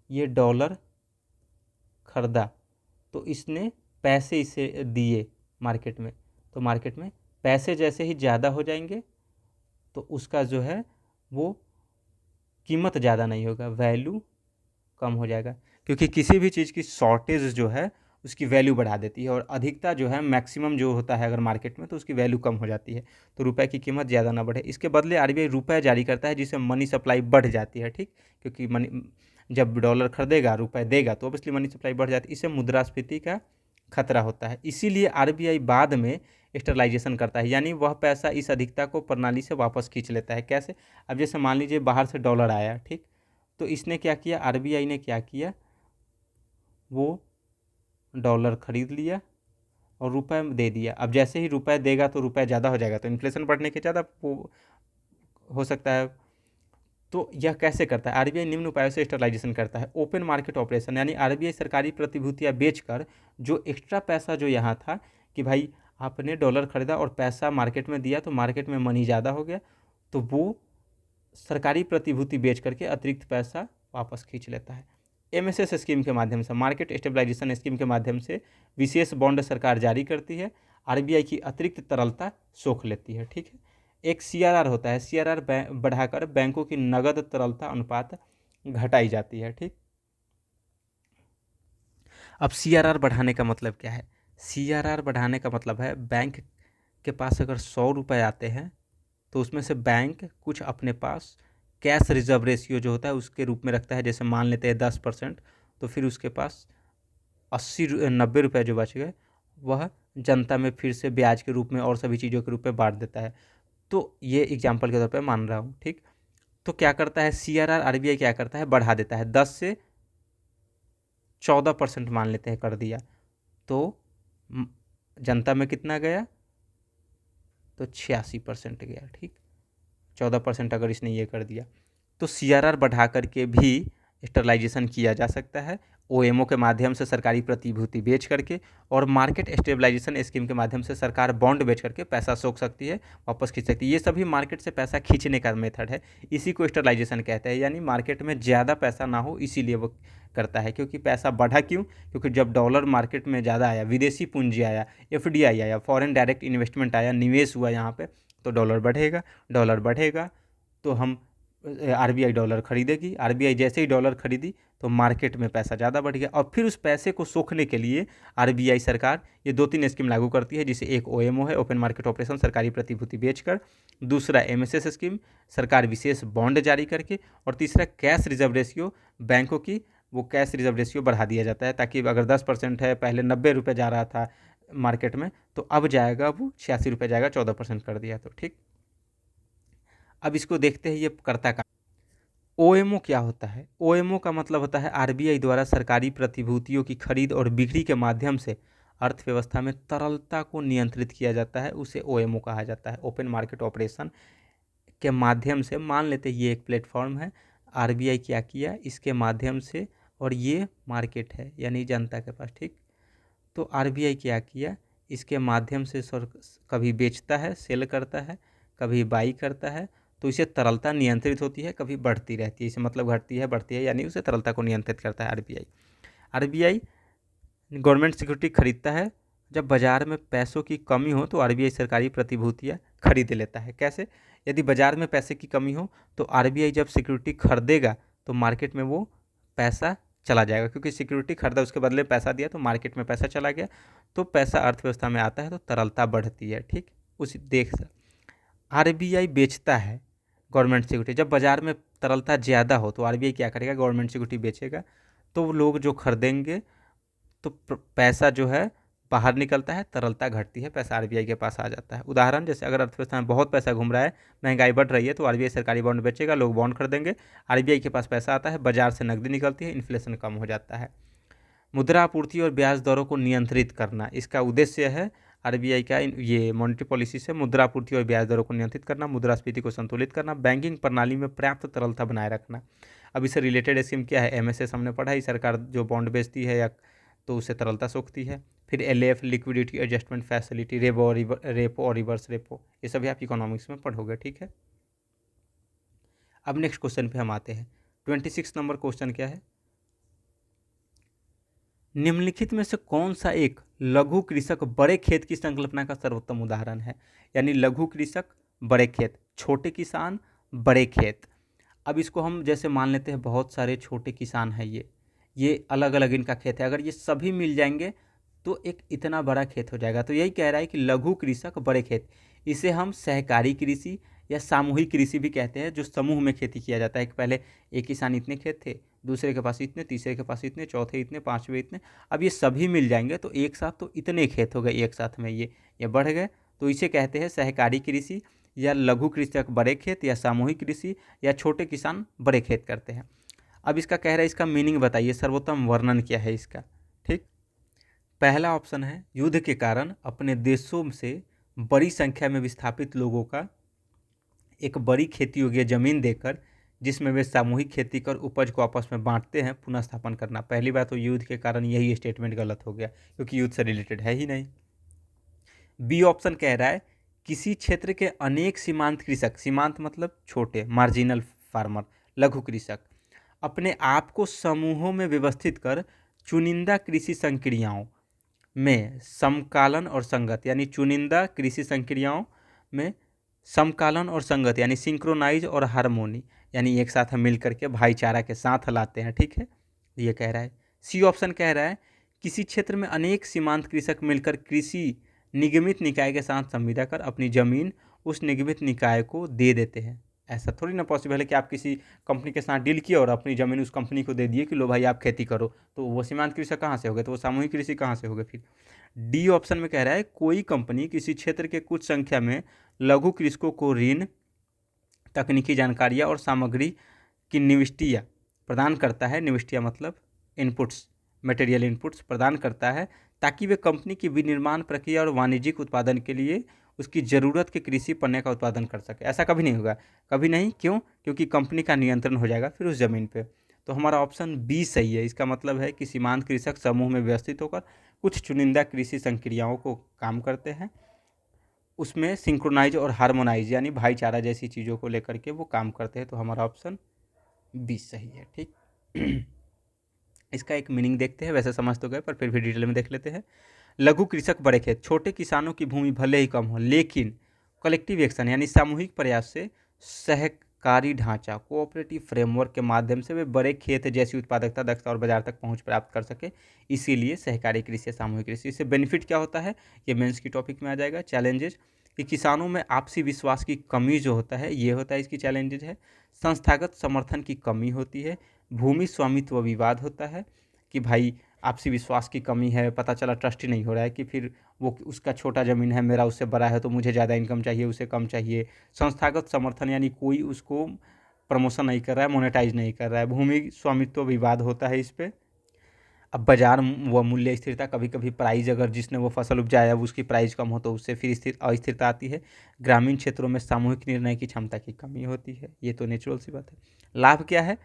ये डॉलर खरीदा तो इसने पैसे इसे दिए मार्केट में, तो मार्केट में पैसे जैसे ही ज़्यादा हो जाएंगे तो उसका जो है वो कीमत ज़्यादा नहीं होगा, वैल्यू कम हो जाएगा। क्योंकि किसी भी चीज़ की शॉर्टेज जो है उसकी वैल्यू बढ़ा देती है और अधिकता जो है मैक्सिमम जो होता है अगर मार्केट में तो उसकी वैल्यू कम हो जाती है, तो रुपए की कीमत ज़्यादा ना बढ़े। इसके बदले आरबीआई रुपए जारी करता है जिससे मनी सप्लाई बढ़ जाती है, ठीक। क्योंकि मनी जब डॉलर खरीदेगा रुपए देगा तो ऑब्वियसली मनी सप्लाई बढ़ जाती है, इससे मुद्रास्फीति का खतरा होता है। इसीलिए आरबीआई बाद में स्टरलाइजेशन करता है यानी वह पैसा इस अधिकता को प्रणाली से वापस खींच लेता है। कैसे? अब जैसे मान लीजिए बाहर से डॉलर आया, ठीक, तो इसने क्या किया, आरबीआई ने क्या किया, वो डॉलर खरीद लिया और रुपए दे दिया। अब जैसे ही रुपए देगा तो रुपए ज़्यादा हो जाएगा तो इन्फ्लेशन बढ़ने के ज़्यादा हो सकता है। तो यह कैसे करता है? आरबीआई निम्न उपायों से स्टरलाइजेशन करता है। ओपन मार्केट ऑपरेशन यानी आरबीआई सरकारी प्रतिभूतियां बेचकर जो एक्स्ट्रा पैसा जो यहाँ था कि भाई आपने डॉलर खरीदा और पैसा मार्केट में दिया तो मार्केट में मनी ज़्यादा हो गया तो वो सरकारी प्रतिभूति बेच करके अतिरिक्त पैसा वापस खींच लेता है। एमएसएस स्कीम के माध्यम से, मार्केट स्टेबलाइजेशन स्कीम के माध्यम से विशेष बॉन्ड सरकार जारी करती है, आरबीआई की अतिरिक्त तरलता सोख लेती है, ठीक है। एक सीआरआर होता है, सीआरआर बढ़ाकर बैंकों की नगद तरलता अनुपात घटाई जाती है, ठीक। अब सीआरआर बढ़ाने का मतलब क्या है? सीआरआर बढ़ाने का मतलब है बैंक के पास अगर 100 रुपये आते हैं तो उसमें से बैंक कुछ अपने पास कैश रिजर्व रेशियो जो होता है उसके रूप में रखता है। जैसे मान लेते हैं 10%, तो फिर उसके पास 90 रुपये जो बच गए वह जनता में फिर से ब्याज के रूप में और सभी चीज़ों के रूप में बांट देता है। तो ये एग्जाम्पल के तौर पे मान रहा हूँ, ठीक। तो क्या करता है सीआरआर, आरबीआई क्या करता है, बढ़ा देता है, 10 से 14% मान लेते हैं कर दिया, तो जनता में कितना गया, तो 86% गया, ठीक। 14% अगर इसने ये कर दिया तो सीआरआर बढ़ा करके भी स्टरलाइजेशन किया जा सकता है, ओएमओ के माध्यम से सरकारी प्रतिभूति बेच करके, और मार्केट स्टेबलाइजेशन स्कीम के माध्यम से सरकार बॉन्ड बेच करके पैसा सोख सकती है, वापस खींच सकती है। ये सभी मार्केट से पैसा खींचने का मेथड है, इसी को स्टरलाइजेशन कहते हैं। यानी मार्केट में ज़्यादा पैसा ना हो इसीलिए वो करता है। क्योंकि पैसा बढ़ा क्यों? क्योंकि जब डॉलर मार्केट में ज़्यादा आया, विदेशी पूंजी आया, एफडीआई आया, फॉरेन डायरेक्ट इन्वेस्टमेंट आया, निवेश हुआ यहाँ पर, तो डॉलर बढ़ेगा। डॉलर बढ़ेगा तो हम आरबीआई डॉलर खरीदेगी, आरबीआई जैसे ही डॉलर खरीदी तो मार्केट में पैसा ज़्यादा बढ़ गया, और फिर उस पैसे को सोखने के लिए आरबीआई सरकार ये 2-3 स्कीम लागू करती है, जिसे एक ओएमओ है, ओपन मार्केट ऑपरेशन, सरकारी प्रतिभूति बेचकर, दूसरा एमएसएस स्कीम, सरकार विशेष बॉन्ड जारी करके, और तीसरा कैश रिजर्व रेशियो, बैंकों की वो कैश रिजर्व रेशियो बढ़ा दिया जाता है, ताकि अगर 10% है, पहले 90 रुपये जा रहा था मार्केट में, तो अब जाएगा वो 86 रुपये जाएगा, 14% कर दिया। तो ठीक, अब इसको देखते हैं ये करता का। ओएमओ क्या होता है? ओएमओ का मतलब होता है आरबीआई द्वारा सरकारी प्रतिभूतियों की खरीद और बिक्री के माध्यम से अर्थव्यवस्था में तरलता को नियंत्रित किया जाता है, उसे ओएमओ कहा जाता है। ओपन मार्केट ऑपरेशन के माध्यम से, मान लेते हैं ये एक प्लेटफॉर्म है, आरबीआई क्या किया इसके माध्यम से, और ये मार्केट है यानी जनता के पास, ठीक। तो आरबीआई क्या किया इसके माध्यम से कभी बेचता है, सेल करता है, कभी बाई करता है, तो इसे तरलता नियंत्रित होती है, कभी बढ़ती रहती है, इसे मतलब घटती है बढ़ती है, यानी उसे तरलता को नियंत्रित करता है आरबीआई। आरबीआई गवर्नमेंट सिक्योरिटी खरीदता है, जब बाजार में पैसों की कमी हो तो आरबीआई सरकारी प्रतिभूतियां खरीद लेता है। कैसे? यदि बाजार में पैसे की कमी हो तो आरबीआई जब सिक्योरिटी खरीदेगा तो मार्केट में वो पैसा चला जाएगा, क्योंकि सिक्योरिटी खरीदा उसके बदले पैसा दिया तो मार्केट में पैसा चला गया, तो पैसा अर्थव्यवस्था में आता है तो तरलता बढ़ती है, ठीक। उसी देख आरबीआई बेचता है गवर्नमेंट सिक्योरिटी, जब बाजार में तरलता ज़्यादा हो तो आरबीआई क्या करेगा, गवर्नमेंट सिक्योरिटी बेचेगा, तो लोग जो खरीदेंगे तो पैसा जो है बाहर निकलता है, तरलता घटती है, पैसा आरबीआई के पास आ जाता है। उदाहरण, जैसे अगर अर्थव्यवस्था में बहुत पैसा घूम रहा है, महंगाई बढ़ रही है, तो आरबीआई सरकारी बॉन्ड बेचेगा, लोग बॉन्ड खरीदेंगे, आरबीआई के पास पैसा आता है, बाजार से नकदी निकलती है, इन्फ्लेशन कम हो जाता है। मुद्रा आपूर्ति और ब्याज दरों को नियंत्रित करना इसका उद्देश्य है आरबीआई का। ये मॉनेटरी पॉलिसी से मुद्रा आपूर्ति और ब्याज दरों को नियंत्रित करना, मुद्रास्फीति को संतुलित करना, बैंकिंग प्रणाली में पर्याप्त तरलता बनाए रखना। अब इससे रिलेटेड स्कीम क्या है? एमएसएस हमने पढ़ा ही, सरकार जो बॉन्ड बेचती है या तो उससे तरलता सोखती है। फिर LF, liquidity adjustment facility, repo और रिवर्स रेपो, ये सभी आप इकोनॉमिक्स में पढ़ोगे, ठीक है। अब नेक्स्ट क्वेश्चन पे हम आते हैं। 26 नंबर क्वेश्चन क्या है? निम्नलिखित में से कौन सा एक लघु कृषक बड़े खेत की संकल्पना का सर्वोत्तम उदाहरण है? यानी लघु कृषक, बड़े खेत, छोटे किसान, बड़े खेत। अब इसको हम जैसे मान लेते हैं बहुत सारे छोटे किसान हैं, ये अलग अलग इनका खेत है, अगर ये सभी मिल जाएंगे तो एक इतना बड़ा खेत हो जाएगा। तो यही कह रहा है कि लघु कृषक, बड़े खेत, इसे हम सहकारी कृषि या सामूहिक कृषि भी कहते हैं, जो समूह में खेती किया जाता है कि पहले एक किसान इतने खेत थे, दूसरे के पास इतने, तीसरे के पास इतने, चौथे इतने, पांचवें इतने। अब ये सभी मिल जाएंगे तो एक साथ तो इतने खेत हो गए, एक साथ में ये बढ़ गए, तो इसे कहते हैं सहकारी कृषि या लघु कृषक बड़े खेत, या सामूहिक कृषि, या छोटे किसान बड़े खेत करते हैं। अब इसका कह रहा है, इसका मीनिंग बताइए, सर्वोत्तम वर्णन क्या है इसका, ठीक। पहला ऑप्शन है, युद्ध के कारण अपने देशों से बड़ी संख्या में विस्थापित लोगों का एक बड़ी खेती योग्य जमीन देकर, जिसमें वे सामूहिक खेती कर उपज को आपस में बांटते हैं, पुनः स्थापन करना। पहली बात तो युद्ध के कारण यही स्टेटमेंट गलत हो गया, क्योंकि युद्ध से रिलेटेड है ही नहीं। बी ऑप्शन कह रहा है, किसी क्षेत्र के अनेक सीमांत कृषक, सीमांत मतलब छोटे, मार्जिनल फार्मर, लघु कृषक, अपने आप को समूहों में व्यवस्थित कर चुनिंदा कृषि संक्रियाओं में समकालन और संगत, यानी चुनिंदा कृषि संक्रियाओं में समकालन और संगत, यानी सिंक्रोनाइज और हार्मोनी, यानी एक साथ हम मिल करके भाईचारा के साथ लाते हैं, ठीक है, ये कह रहा है। सी ऑप्शन कह रहा है, किसी क्षेत्र में अनेक सीमांत कृषक मिलकर कृषि निगमित निकाय के साथ संविदा कर अपनी जमीन उस निगमित निकाय को दे देते हैं। ऐसा थोड़ी ना पॉसिबल है कि आप किसी कंपनी के साथ डील किए और अपनी ज़मीन उस कंपनी को दे दिए कि लो भाई आप खेती करो, तो वो सीमांत कृषि कहाँ से हो गए, तो वो सामूहिक कृषि कहाँ से हो गए फिर। डी ऑप्शन में कह रहा है, कोई कंपनी किसी क्षेत्र के कुछ संख्या में लघु कृषकों को ऋण, तकनीकी जानकारियाँ और सामग्री की निविष्टियाँ प्रदान करता है। निविष्टियाँ मतलब इनपुट्स, मटेरियल इनपुट्स प्रदान करता है, ताकि वे कंपनी की विनिर्माण प्रक्रिया और वाणिज्यिक उत्पादन के लिए उसकी ज़रूरत के कृषि पण्य का उत्पादन कर सके। ऐसा कभी नहीं होगा, कभी नहीं। क्यों? क्योंकि कंपनी का नियंत्रण हो जाएगा फिर उस ज़मीन पे। तो हमारा ऑप्शन बी सही है। इसका मतलब है कि सीमांत कृषक समूह में व्यवस्थित होकर कुछ चुनिंदा कृषि संक्रियाओं को काम करते हैं, उसमें सिंक्रोनाइज और हार्मोनाइज यानी भाईचारा जैसी चीज़ों को लेकर के वो काम करते हैं। तो हमारा ऑप्शन बी सही है, ठीक। इसका एक मीनिंग देखते हैं, वैसे समझ तो गए पर फिर भी डिटेल में देख लेते हैं। लघु कृषक बड़े खेत, छोटे किसानों की भूमि भले ही कम हो लेकिन कलेक्टिव एक्शन यानी सामूहिक प्रयास से सरकारी ढांचा कोऑपरेटिव फ्रेमवर्क के माध्यम से वे बड़े खेत जैसी उत्पादकता, दक्षता और बाजार तक पहुंच प्राप्त कर सके। इसीलिए सहकारी कृषि या सामूहिक कृषि। इससे बेनिफिट क्या होता है, ये मेंस की टॉपिक में आ जाएगा। चैलेंजेस कि किसानों में आपसी विश्वास की कमी जो होता है, ये होता है इसकी चैलेंजेज है। संस्थागत समर्थन की कमी होती है। भूमि स्वामित्व विवाद होता है कि भाई आपसी विश्वास की कमी है, पता चला ट्रस्ट ही नहीं हो रहा है कि फिर वो उसका छोटा ज़मीन है, मेरा उससे बड़ा है, तो मुझे ज़्यादा इनकम चाहिए, उसे कम चाहिए। संस्थागत समर्थन यानी कोई उसको प्रमोशन नहीं कर रहा है, मोनेटाइज नहीं कर रहा है। भूमि स्वामित्व विवाद होता है इस पे। अब बाजार व मूल्य स्थिरता, कभी कभी प्राइस, अगर जिसने वो फसल उपजाया अब उसकी प्राइस कम हो तो उससे फिर स्थिर अस्थिरता आती है। ग्रामीण क्षेत्रों में सामूहिक निर्णय की क्षमता की कमी होती है, ये तो नेचुरल सी बात है। लाभ क्या है,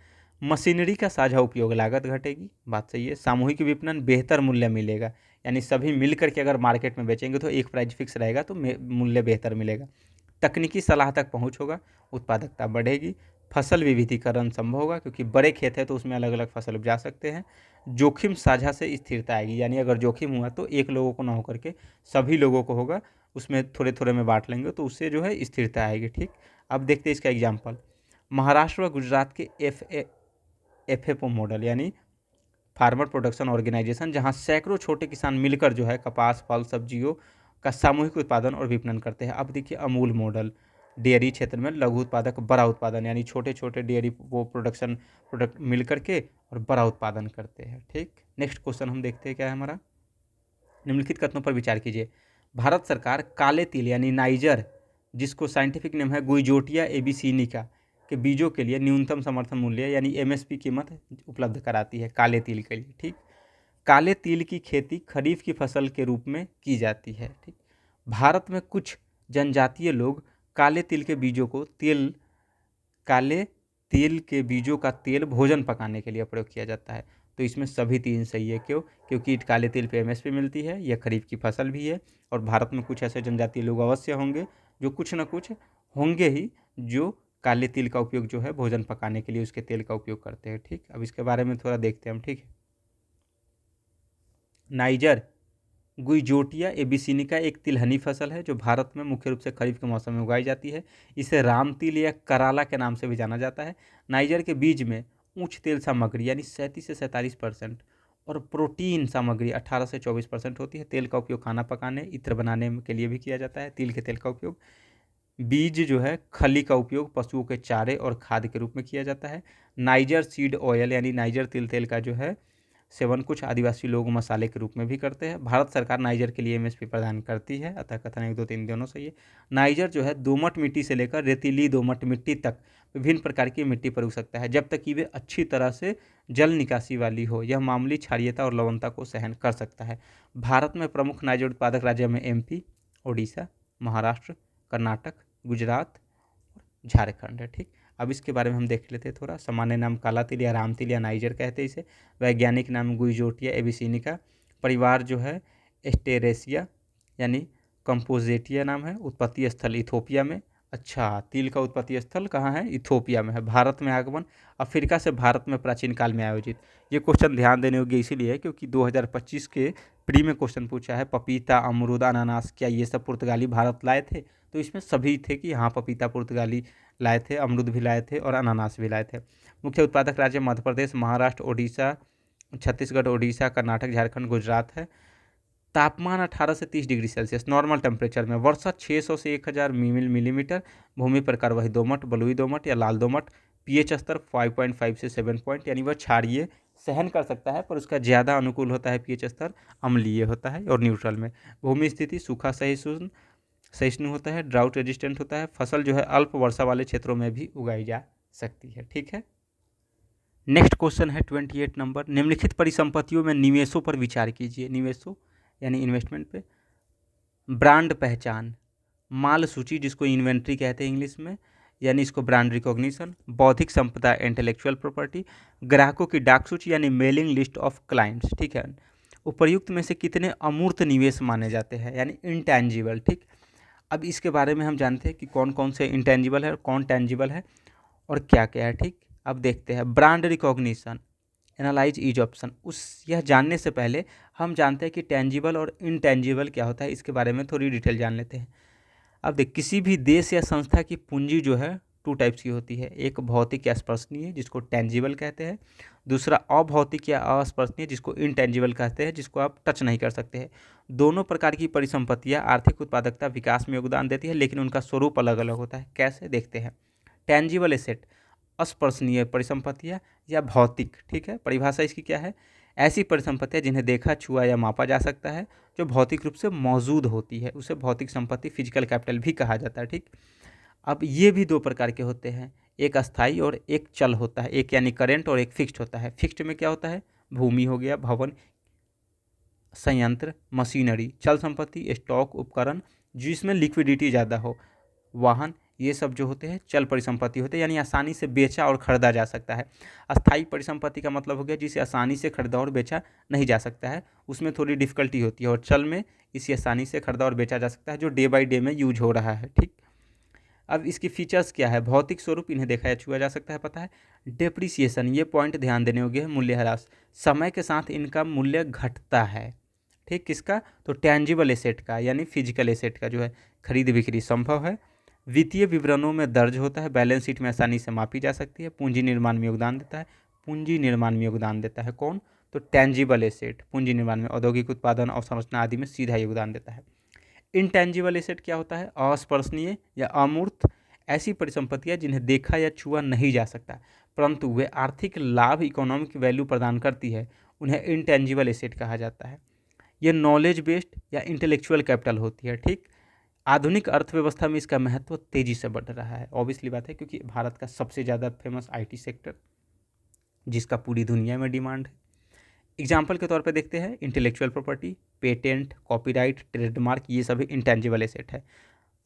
मशीनरी का साझा उपयोग, लागत घटेगी, बात सही है। सामूहिक विपणन, बेहतर मूल्य मिलेगा, यानी सभी मिल करके अगर मार्केट में बेचेंगे तो एक प्राइस फिक्स रहेगा तो मूल्य बेहतर मिलेगा। तकनीकी सलाह तक पहुंच होगा, उत्पादकता बढ़ेगी। फसल विविधीकरण संभव होगा क्योंकि बड़े खेत है तो उसमें अलग अलग फसल उपजा सकते हैं। जोखिम साझा से स्थिरता आएगी, यानी अगर जोखिम हुआ तो एक लोगों को ना होकर के सभी लोगों को होगा, उसमें थोड़े थोड़े में बांट लेंगे तो उससे जो है स्थिरता आएगी। ठीक, अब देखते हैं इसका एग्जाम्पल। महाराष्ट्र व गुजरात के एफएफओ मॉडल यानी फार्मर प्रोडक्शन ऑर्गेनाइजेशन, जहां सैकड़ों छोटे किसान मिलकर जो है कपास, फल, सब्जियों का सामूहिक उत्पादन और विपणन करते हैं। अब देखिए अमूल मॉडल, डेयरी क्षेत्र में लघु उत्पादक बड़ा उत्पादन, यानी छोटे छोटे डेयरी वो प्रोडक्ट मिल करके और बड़ा उत्पादन करते हैं। ठीक, नेक्स्ट क्वेश्चन हम देखते हैं क्या है हमारा। निम्नलिखित कथनों पर विचार कीजिए। भारत सरकार काले तिल यानी नाइजर, जिसको साइंटिफिक नेम है गुइजोटिया एबिसिनिका, के बीजों के लिए न्यूनतम समर्थन मूल्य यानी एमएसपी कीमत उपलब्ध कराती है काले तिल के लिए। ठीक, काले तिल की खेती खरीफ की फसल के रूप में की जाती है। ठीक, भारत में कुछ जनजातीय लोग काले तिल के बीजों को काले तिल के बीजों का तेल भोजन पकाने के लिए प्रयोग किया जाता है। तो इसमें सभी तीन सही है। क्यों, क्योंकि काले तिल पे एमएसपी मिलती है, यह खरीफ की फसल भी है, और भारत में कुछ ऐसे जनजातीय लोग अवश्य होंगे जो कुछ ना कुछ होंगे ही जो काले तिल का उपयोग जो है भोजन पकाने के लिए उसके तेल का उपयोग करते हैं। ठीक, अब इसके बारे में थोड़ा देखते हैं हम। ठीक है, नाइजर गुइजोटिया एबिसिनिका एक तिलहनी फसल है जो भारत में मुख्य रूप से खरीफ के मौसम में उगाई जाती है। इसे राम तिल या कराला के नाम से भी जाना जाता है। नाइजर के बीज में उच्च तेल सामग्री यानी 37 से 47% और प्रोटीन सामग्री 18 से 24% होती है। तेल का उपयोग खाना पकाने, इत्र बनाने के लिए भी किया जाता है। तिल के तेल का उपयोग, बीज जो है खली का उपयोग पशुओं के चारे और खाद के रूप में किया जाता है। नाइजर सीड ऑयल यानी नाइजर तिल तेल का जो है सेवन कुछ आदिवासी लोग मसाले के रूप में भी करते हैं। भारत सरकार नाइजर के लिए एमएसपी प्रदान करती है, अतः कथन 1 2 3 दोनों सही है। नाइजर जो है दोमट मिट्टी से लेकर रेतीली दोमट मिट्टी तक विभिन्न प्रकार की मिट्टी पर उग सकता है, जब तक कि वे अच्छी तरह से जल निकासी वाली हो। यह मामूली क्षारीयता और लवणता को सहन कर सकता है। भारत में प्रमुख नाइजर उत्पादक राज्य में एमपी, ओडिशा, महाराष्ट्र, कर्नाटक, गुजरात और झारखंड है। ठीक, अब इसके बारे में हम देख लेते हैं थोड़ा। सामान्य नाम काला तिल या राम तिल या नाइजर कहते हैं इसे। वैज्ञानिक नाम गुइजोटिया एबिसिनिका। परिवार जो है एस्टेरेसिया यानी कंपोजेटिया नाम है। उत्पत्ति स्थल इथोपिया में। अच्छा, तिल का उत्पत्ति स्थल कहाँ है, इथोपिया में है। भारत में आगमन, अफ्रीका से भारत में प्राचीन काल में आयोजित। ये क्वेश्चन ध्यान देने योग्य इसीलिए है क्योंकि 2025 के प्री में क्वेश्चन पूछा है, पपीता, अमरूद, अनानास क्या ये सब पुर्तगाली भारत लाए थे। तो इसमें सभी थे कि हाँ पपीता पुर्तगाली लाए थे, अमरूद भी लाए थे और अनानास भी लाए थे। मुख्य उत्पादक राज्य मध्य प्रदेश, महाराष्ट्र, ओडिशा, छत्तीसगढ़, ओडिशा, कर्नाटक, झारखंड, गुजरात है। तापमान 18 से 30 डिग्री सेल्सियस नॉर्मल टेम्परेचर में। वर्षा 600 से 1000 मिलीमीटर। भूमि प्रकार वही दोमट, बलुई दोमट या लाल दोमट। पीएच स्तर 5.5 से 7 पॉइंट, यानी वह क्षारीय सहन कर सकता है पर उसका ज़्यादा अनुकूल होता है। पीएच स्तर अम्लीय होता है और न्यूट्रल में। भूमि स्थिति सूखा सहिष्णु होता है, ड्राउट रेजिस्टेंट होता है। फसल जो है अल्प वर्षा वाले क्षेत्रों में भी उगाई जा सकती है। ठीक है, नेक्स्ट क्वेश्चन है 28 नंबर। निम्नलिखित परिसंपत्तियों में निवेशों पर विचार कीजिए। निवेशों यानी इन्वेस्टमेंट पे। ब्रांड पहचान, माल सूची जिसको इन्वेंट्री कहते हैं इंग्लिश में, यानी इसको ब्रांड रिकॉग्निशन। बौद्धिक संपदा इंटेलेक्चुअल प्रॉपर्टी। ग्राहकों की डाक सूची यानी मेलिंग लिस्ट ऑफ क्लाइंट्स। ठीक है, उपर्युक्त में से कितने अमूर्त निवेश माने जाते हैं यानी इंटैंजिबल। ठीक, अब इसके बारे में हम जानते हैं कि कौन कौन से इंटेंजिबल है और कौन टेंजिबल है और क्या क्या है। ठीक, अब देखते हैं brand recognition, analyse each option. यह जानने से पहले हम जानते हैं कि टेंजिबल और इनटेंजिबल क्या होता है, इसके बारे में थोड़ी डिटेल जान लेते हैं। अब देख, किसी भी देश या संस्था की पूंजी जो है टू टाइप्स की होती है, एक भौतिक या स्पर्शनीय जिसको टेंजिबल कहते हैं, दूसरा अभौतिक या अस्पर्शनीय जिसको इनटेंजिबल कहते हैं, जिसको आप टच नहीं कर सकते हैं। दोनों प्रकार की परिसंपत्तियां आर्थिक उत्पादकता विकास में योगदान देती है, लेकिन उनका स्वरूप अलग अलग होता है। कैसे, देखते हैं। टेंजिबल एसेट, अस्पर्शनीय परिसंपत्तियां या भौतिक, ठीक है, परिभाषा इसकी क्या है, ऐसी परिसंपत्तियां जिन्हें देखा, छुआ या मापा जा सकता है, जो भौतिक रूप से मौजूद होती है, उसे भौतिक संपत्ति, फिजिकल कैपिटल भी कहा जाता है। ठीक, अब ये भी दो प्रकार के होते हैं, एक अस्थाई और एक चल होता है, एक यानी करेंट और एक फिक्स्ड होता है। फिक्स्ड में क्या होता है, भूमि हो गया, भवन, संयंत्र, मशीनरी, चल संपत्ति, स्टॉक, उपकरण जिसमें लिक्विडिटी ज़्यादा हो, वाहन, ये सब जो होते हैं चल परिसंपत्ति होते हैं, यानी आसानी से बेचा और खरीदा जा सकता है। अस्थाई परिसंपत्ति का मतलब हो गया जिसे आसानी से खरीदा और बेचा नहीं जा सकता है, उसमें थोड़ी डिफिकल्टी होती है, और चल में इसे आसानी से खरीदा और बेचा जा सकता है, जो डे बाई डे में यूज हो रहा है। ठीक, अब इसकी फीचर्स क्या है, भौतिक स्वरूप, इन्हें देखा या छुआ जा सकता है, पता है। डेप्रिसिएशन, ये पॉइंट ध्यान देने योग्य है। मूल्यह्रास, समय के साथ इनका मूल्य घटता है। ठीक, किसका, तो टेंजिबल एसेट का, यानी फिजिकल एसेट का जो है खरीद बिक्री संभव है। वित्तीय विवरणों में दर्ज होता है, बैलेंस शीट में आसानी से मापी जा सकती है। पूंजी निर्माण में योगदान देता है, पूंजी निर्माण में योगदान देता है कौन, तो टेंजिबल एसेट, पूंजी निर्माण में, औद्योगिक उत्पादन, अवसंरचना आदि में सीधा योगदान देता है। इनटेंजिबल एसेट क्या होता है, अस्पर्शनीय या अमूर्त, ऐसी परिसंपत्तियां जिन्हें देखा या छुआ नहीं जा सकता परंतु वे आर्थिक लाभ, इकोनॉमिक वैल्यू प्रदान करती है, उन्हें इनटेंजिबल एसेट कहा जाता है। ये नॉलेज बेस्ड या इंटेलेक्चुअल कैपिटल होती है। ठीक, आधुनिक अर्थव्यवस्था में इसका महत्व तेजी से बढ़ रहा है, ऑब्वियसली बात है, क्योंकि भारत का सबसे ज़्यादा फेमस आईटी सेक्टर, जिसका पूरी दुनिया में डिमांड है। एग्जाम्पल के तौर पे देखते हैं, intellectual property, patent, copyright, trademark, ये सभी इंटेंजिबल एसेट है।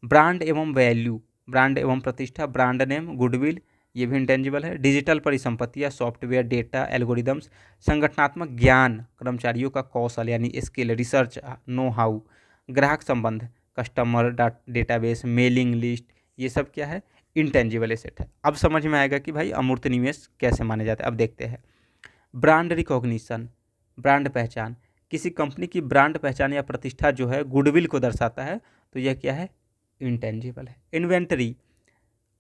ब्रांड एवं वैल्यू, ब्रांड एवं प्रतिष्ठा, ब्रांड नेम, गुडविल, ये भी इंटेंजिबल है। डिजिटल परिसंपत्तियां, सॉफ्टवेयर, डेटा, एल्गोरिदम्स, संगठनात्मक ज्ञान, कर्मचारियों का कौशल यानी स्किल, रिसर्च, नो हाउ, ग्राहक संबंध, कस्टमर डेटाबेस, मेलिंग लिस्ट, ये सब क्या है, इंटेंजिबल एसेट है। अब समझ में आएगा कि भाई अमूर्त निवेश कैसे माने जाते हैं। अब देखते हैं, ब्रांड रिकॉग्निशन, ब्रांड पहचान, किसी कंपनी की ब्रांड पहचान या प्रतिष्ठा जो है गुडविल को दर्शाता है, तो यह क्या है, इंटेंजिबल है। इन्वेंटरी,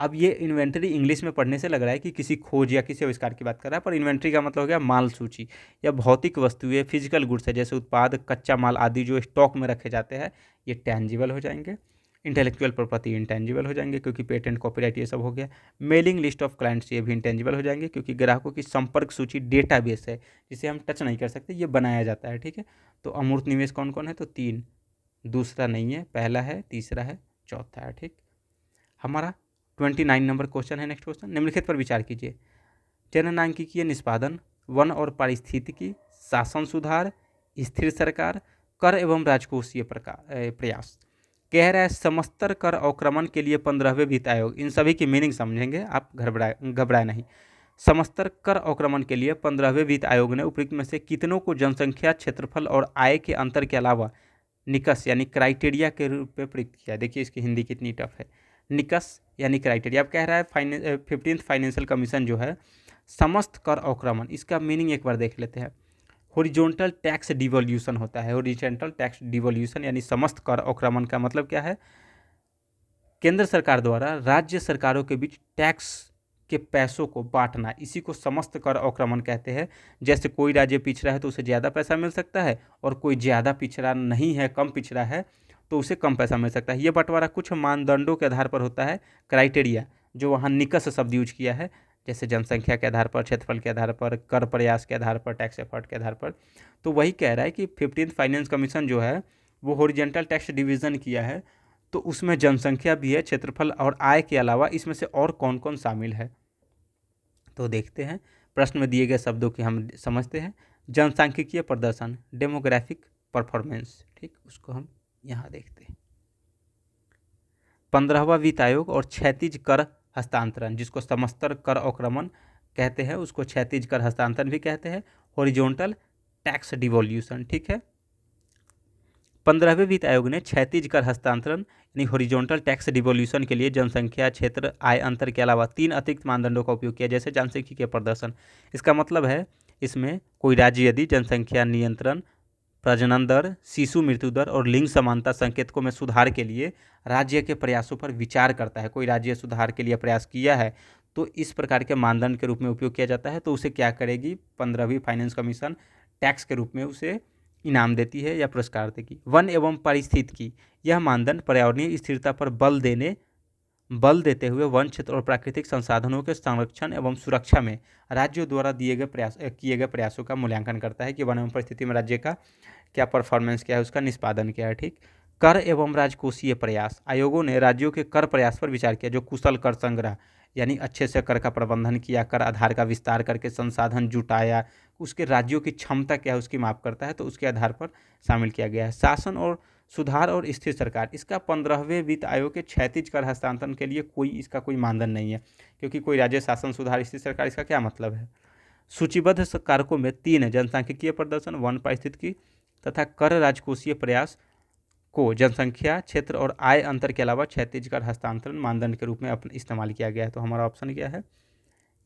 अब ये इन्वेंटरी इंग्लिश में पढ़ने से लग रहा है कि किसी खोज या किसी आविष्कार की बात कर रहा है, पर इन्वेंटरी का मतलब हो गया माल सूची या भौतिक वस्तुएं, फिजिकल गुड्स है, जैसे उत्पाद, कच्चा माल आदि जो स्टॉक में रखे जाते हैं, ये टेंजिबल हो जाएंगे। इंटेलेक्चुअल प्रॉपर्टी इंटेंजिबल हो जाएंगे, क्योंकि पेटेंट, कॉपीराइट ये सब हो गया। मेलिंग लिस्ट ऑफ क्लाइंट्स, ये भी इंटेंजिबल हो जाएंगे, क्योंकि ग्राहकों की संपर्क सूची डेटाबेस है जिसे हम टच नहीं कर सकते, ये बनाया जाता है। ठीक है, तो अमूर्त निवेश कौन कौन है, तो 3, दूसरा नहीं है, पहला है, तीसरा है, चौथा है। ठीक, हमारा 29 नंबर क्वेश्चन है। नेक्स्ट क्वेश्चन, निम्नलिखित पर विचार कीजिए। जननांकिकीय निष्पादन, वन और पारिस्थितिकी, शासन सुधार, स्थिर सरकार, कर एवं राजकोषीय प्रयास। कह रहा है समस्तर कर अवक्रमण के लिए 15वें वित्त आयोग, इन सभी की मीनिंग समझेंगे आप, घबराए नहीं। समस्तर कर अवक्रमण के लिए 15वें वित्त आयोग ने उपयुक्त में से कितनों को जनसंख्या, क्षेत्रफल और आय के अंतर के अलावा निकस यानी क्राइटेरिया के रूप में प्रयुक्त किया। देखिए इसकी हिंदी कितनी टफ है, निकस यानी क्राइटेरिया। अब कह रहा है 15th फाइनेंशियल कमीशन जो है समस्त कर अवक्रमण, इसका मीनिंग एक बार देख लेते हैं। हॉरिजॉन्टल टैक्स डिवोल्यूशन होता है, हॉरिजॉन्टल टैक्स डिवोल्यूशन यानी समस्त कर अवक्रमण का मतलब क्या है, केंद्र सरकार द्वारा राज्य सरकारों के बीच टैक्स के पैसों को बांटना, इसी को समस्त कर अवक्रमण कहते हैं। जैसे कोई राज्य पिछड़ा है तो उसे ज़्यादा पैसा मिल सकता है, और कोई ज़्यादा पिछड़ा नहीं है, कम पिछड़ा है, तो उसे कम पैसा मिल सकता है। ये बंटवारा कुछ मानदंडों के आधार पर होता है, क्राइटेरिया, जो वहाँ निकस शब्द यूज किया है, जैसे जनसंख्या के आधार पर, क्षेत्रफल के आधार पर, कर प्रयास के आधार पर, टैक्स एफर्ट के आधार पर। तो वही कह रहा है कि 15th फाइनेंस कमीशन जो है वो हॉरिजॉन्टल टैक्स डिवीज़न किया है, तो उसमें जनसंख्या भी है, क्षेत्रफल और आय के अलावा इसमें से और कौन कौन शामिल है, तो देखते हैं। प्रश्न में दिए गए शब्दों की हम समझते हैं। जनसांख्यिकीय प्रदर्शन, डेमोग्राफिक परफॉर्मेंस, ठीक, उसको हम यहाँ देखते हैं। 15वां वित्त आयोग और क्षैतिज कर हस्तांतरण, जिसको समस्तर कर अवक्रमण कहते हैं, उसको क्षैतिज कर हस्तांतरण भी कहते हैं, हॉरिजॉन्टल टैक्स डिवोल्यूशन। ठीक है, 15वें वित्त आयोग ने क्षैतिज कर हस्तांतरण यानी हॉरिजॉन्टल टैक्स डिवोल्यूशन के लिए जनसंख्या, क्षेत्र, आय अंतर के अलावा 3 अतिरिक्त मानदंडों का उपयोग किया, जैसे जनसांख्यिकीय प्रदर्शन। इसका मतलब है इसमें कोई राज्य यदि जनसंख्या नियंत्रण, प्रजनन दर, शिशु मृत्यु दर और लिंग समानता संकेतकों में सुधार के लिए राज्य के प्रयासों पर विचार करता है। कोई राज्य सुधार के लिए प्रयास किया है तो इस प्रकार के मानदंड के रूप में उपयोग किया जाता है, तो उसे क्या करेगी 15वीं फाइनेंस कमीशन टैक्स के रूप में उसे इनाम देती है या पुरस्कार देगी। वन एवं पारिस्थितिकी, यह मानदंड पर्यावरणीय स्थिरता पर बल देते हुए वन क्षेत्र और प्राकृतिक संसाधनों के संरक्षण एवं सुरक्षा में राज्यों द्वारा किए गए प्रयासों का मूल्यांकन करता है कि वन एवं परिस्थिति में राज्य का क्या परफॉर्मेंस क्या है, उसका निष्पादन क्या है। ठीक। कर एवं राजकोषीय प्रयास, आयोगों ने राज्यों के कर प्रयास पर विचार किया जो कुशल कर संग्रह यानी अच्छे से कर का प्रबंधन किया, कर आधार का विस्तार करके संसाधन जुटाया, उसके राज्यों की क्षमता क्या है उसकी माप करता है, तो उसके आधार पर शामिल किया गया है। शासन और सुधार और स्थिर सरकार, इसका 15वें वित्त आयोग के क्षैतिज कर हस्तांतरण के लिए इसका कोई मानदंड नहीं है, क्योंकि कोई राज्य शासन सुधार स्थिर सरकार इसका क्या मतलब है। सूचीबद्ध कारकों में 3 है, जनसांख्यिकीय प्रदर्शन, वन पारिस्थितिकी तथा कर राजकोषीय प्रयास को जनसंख्या, क्षेत्र और आय अंतर के अलावा क्षैतिज कर हस्तांतरण मानदंड के रूप में इस्तेमाल किया गया है। तो हमारा ऑप्शन क्या है,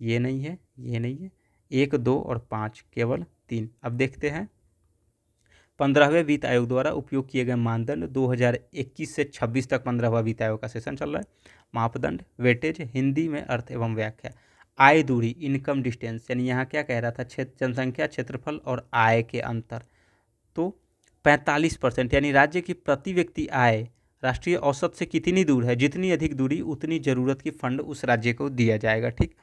ये नहीं है, ये नहीं है, 1, 2 और 5, केवल 3। अब देखते हैं 15वें वित्त आयोग द्वारा उपयोग किए गए मानदंड 2021 से 26 तक 15वां वित्त आयोग का सेशन चल रहा है। मापदंड, वेटेज, हिंदी में अर्थ एवं व्याख्या। आय दूरी, इनकम डिस्टेंस, यानी यहाँ क्या कह रहा था, जनसंख्या, क्षेत्रफल और आय के अंतर। तो 45% यानी राज्य की प्रति व्यक्ति आय राष्ट्रीय औसत से कितनी दूर है, जितनी अधिक दूरी उतनी जरूरत की फंड उस राज्य को दिया जाएगा। ठीक।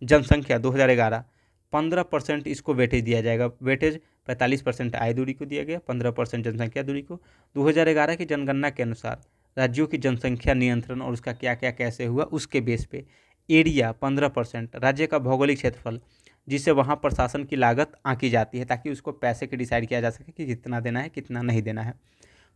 जनसंख्या 2011 15% इसको वेटेज दिया जाएगा, वेटेज 45% आय दूरी को दिया गया, 15% जनसंख्या दूरी को। 2011 की जनगणना के अनुसार राज्यों की जनसंख्या नियंत्रण और उसका क्या क्या कैसे हुआ उसके बेस पे एरिया 15%, राज्य का भौगोलिक क्षेत्रफल जिससे वहाँ प्रशासन की लागत आंकी जाती है ताकि उसको पैसे के डिसाइड किया जा सके कि कितना देना है कितना नहीं देना है।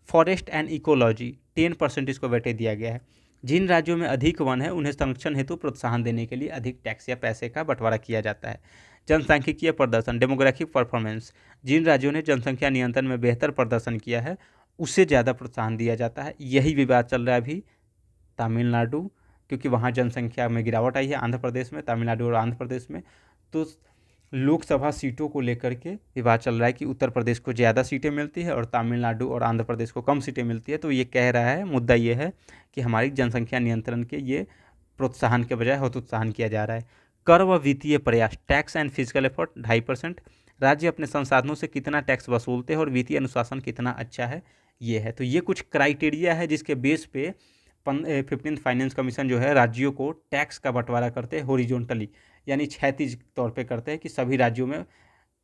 फॉरेस्ट एंड इकोलॉजी 10% इसको वेटेज दिया गया है। जिन राज्यों में अधिक वन है उन्हें संरक्षण हेतु प्रोत्साहन देने के लिए अधिक टैक्स या पैसे का बंटवारा किया जाता है। जनसांख्यिकीय प्रदर्शन, डेमोग्राफिक परफॉर्मेंस, जिन राज्यों ने जनसंख्या नियंत्रण में बेहतर प्रदर्शन किया है उससे ज़्यादा प्रोत्साहन दिया जाता है। यही विवाद चल रहा है अभी तमिलनाडु, क्योंकि वहाँ जनसंख्या में गिरावट आई है, आंध्र प्रदेश में, तमिलनाडु और आंध्र प्रदेश में। तो लोकसभा सीटों को लेकर के विवाद चल रहा है कि उत्तर प्रदेश को ज़्यादा सीटें मिलती है और तमिलनाडु और आंध्र प्रदेश को कम सीटें मिलती है। तो ये कह रहा है, मुद्दा ये है कि हमारी जनसंख्या नियंत्रण के ये प्रोत्साहन के बजाय हतोत्साहन किया जा रहा है। कर व वित्तीय प्रयास, टैक्स एंड फिजिकल एफर्ट 2.5%, राज्य अपने संसाधनों से कितना टैक्स वसूलते हैं और वित्तीय अनुशासन कितना अच्छा है, ये है। तो ये कुछ क्राइटेरिया है जिसके बेस पे 15th फाइनेंस कमीशन जो है राज्यों को टैक्स का बंटवारा करते हैं हॉरिजॉन्टली, यानी क्षैतिज तौर पे करते हैं कि सभी राज्यों में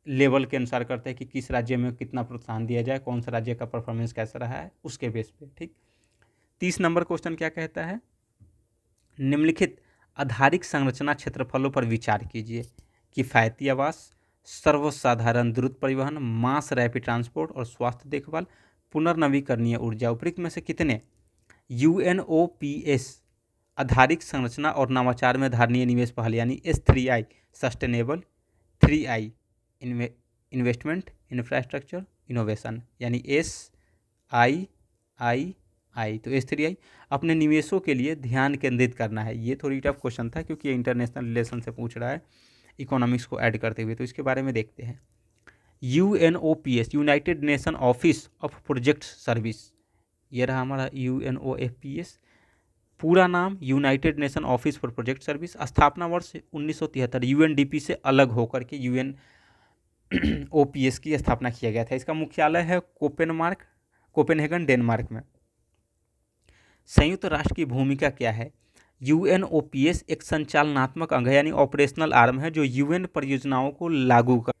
लेवल के अनुसार करते हैं कि किस राज्य में कितना प्रोत्साहन दिया जाए, कौन सा राज्य का परफॉर्मेंस कैसा रहा है उसके बेस पे। ठीक। 30 नंबर क्वेश्चन क्या कहता है, निम्नलिखित आधारिक संरचना क्षेत्रफलों पर विचार कीजिए। किफ़ायती आवास, सर्वसाधारण द्रुत परिवहन, मास रैपिड ट्रांसपोर्ट और स्वास्थ्य देखभाल, पुनर्नवीकरणीय ऊर्जा। उपरोक्त में से कितने UNOPS आधारिक संरचना और नवाचार में धारणीय निवेश पहल यानी S3I sustainable, 3I investment, infrastructure, innovation, यानी SIII, तो S3I अपने निवेशों के लिए ध्यान केंद्रित करना है। ये थोड़ी टफ क्वेश्चन था क्योंकि ये इंटरनेशनल रिलेशन से पूछ रहा है इकोनॉमिक्स को ऐड करते हुए, तो इसके बारे में देखते हैं। UNOPS United nation office of project service, ये रहा हमारा UNOPS, पूरा नाम United nation office for project service. स्थापना वर्ष 1973 UNDP से अलग होकर के UNOPS की स्थापना किया गया था। इसका मुख्यालय है कोपेनहेगन, डेनमार्क में। संयुक्त राष्ट्र की भूमिका क्या है, UNOPS एक संचालनात्मक अंग है यानी ऑपरेशनल आर्म है जो UN परियोजनाओं को लागू कर।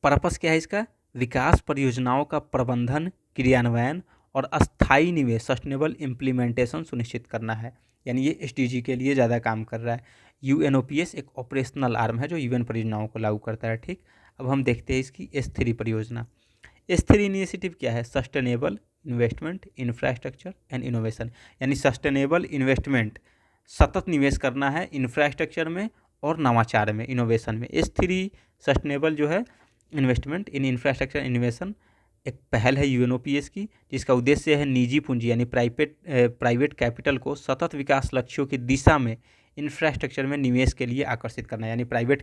पर्पस क्या है इसका, विकास परियोजनाओं का प्रबंधन, क्रियान्वयन और अस्थायी निवेश, सस्टेनेबल इम्प्लीमेंटेशन सुनिश्चित करना है, यानी ये SDG के लिए ज़्यादा काम कर रहा है। UNOPS एक ऑपरेशनल आर्म है जो UN परियोजनाओं को लागू करता है। ठीक। अब हम देखते हैं इसकी S3 परियोजना। S3 इनिशिएटिव क्या है, sustainable investment, infrastructure and innovation, यानी सस्टेनेबल इन्वेस्टमेंट, सतत निवेश करना है इंफ्रास्ट्रक्चर में और नवाचार में, इनोवेशन में। S3 सस्टेनेबल जो है इन्वेस्टमेंट इन इंफ्रास्ट्रक्चर इनोवेशन एक पहल है UNOPS की, जिसका उद्देश्य है निजी पूंजी यानी प्राइवेट कैपिटल को सतत विकास लक्ष्यों की दिशा में इंफ्रास्ट्रक्चर में निवेश के लिए आकर्षित करना, यानी प्राइवेट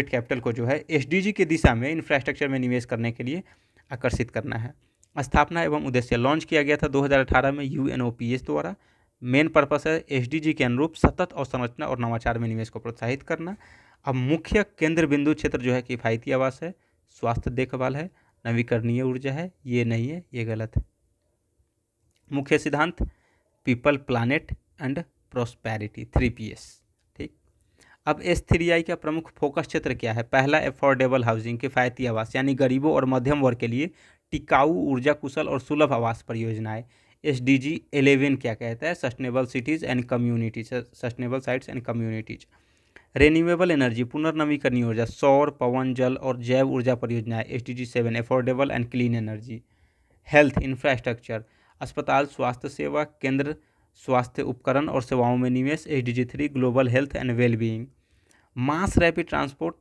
कैपिटल को जो है SDG की दिशा में इंफ्रास्ट्रक्चर में निवेश करने के लिए आकर्षित करना है। स्थापना एवं उद्देश्य लॉन्च किया गया था 2018 में UNOPS द्वारा। मेन पर्पस है SDG के अनुरूप सतत अवसंरचना और नवाचार में निवेश को प्रोत्साहित करना। अब मुख्य केंद्र बिंदु क्षेत्र जो है किफ़ायती आवास है, स्वास्थ्य देखभाल है, नवीकरणीय ऊर्जा है, ये नहीं है, ये गलत है। मुख्य सिद्धांत people, planet and prosperity, 3PS। ठीक। अब S3I का प्रमुख फोकस क्षेत्र क्या है? पहला, अफोर्डेबल हाउसिंग, किफ़ायती आवास, यानी गरीबों और मध्यम वर्ग के लिए टिकाऊ, ऊर्जा कुशल और सुलभ आवास परियोजनाएं। SDG 11 क्या कहता है? Sustainable cities and communities, sustainable sites and communities. Renewable energy, पुनर्नवीकरणीय ऊर्जा, सौर, पवन, जल और जैव ऊर्जा परियोजनाएं। SDG 7 affordable and clean energy. Health infrastructure, अस्पताल, स्वास्थ्य सेवा केंद्र, स्वास्थ्य उपकरण और सेवाओं में निवेश। SDG 3 global health and wellbeing. Mass rapid transport,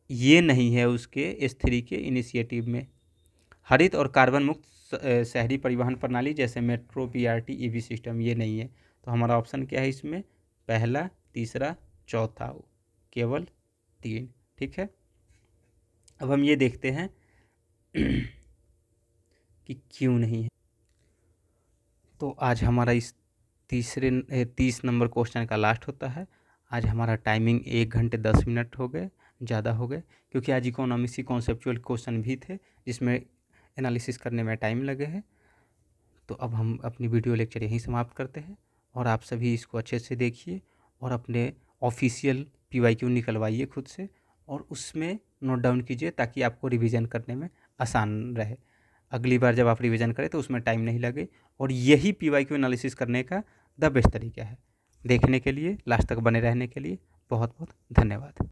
ये नहीं है उसके S3 के इनिशिएटिव में। हरित और कार्बन मुक्त शहरी परिवहन प्रणाली जैसे मेट्रो, BRT, EV सिस्टम, ये नहीं है। तो हमारा ऑप्शन क्या है इसमें? पहला, तीसरा, चौथा, केवल 3। ठीक है। अब हम ये देखते हैं कि क्यों नहीं है। तो आज हमारा इस 30 नंबर क्वेश्चन का लास्ट होता है। आज हमारा टाइमिंग 1 घंटे 10 मिनट हो गए, ज़्यादा हो गए, क्योंकि आज इकोनॉमिक्स की कॉन्सेप्चुअल क्वेश्चन भी थे जिसमें एनालिसिस करने में टाइम लगे हैं। तो अब हम अपनी वीडियो लेक्चर यहीं समाप्त करते हैं और आप सभी इसको अच्छे से देखिए और अपने ऑफिशियल PYQ निकलवाइए खुद से और उसमें नोट डाउन कीजिए ताकि आपको रिवीजन करने में आसान रहे। अगली बार जब आप रिवीजन करें तो उसमें टाइम नहीं लगे और यही PYQ एनालिसिस करने का द बेस्ट तरीका है। देखने के लिए, लास्ट तक बने रहने के लिए बहुत बहुत धन्यवाद।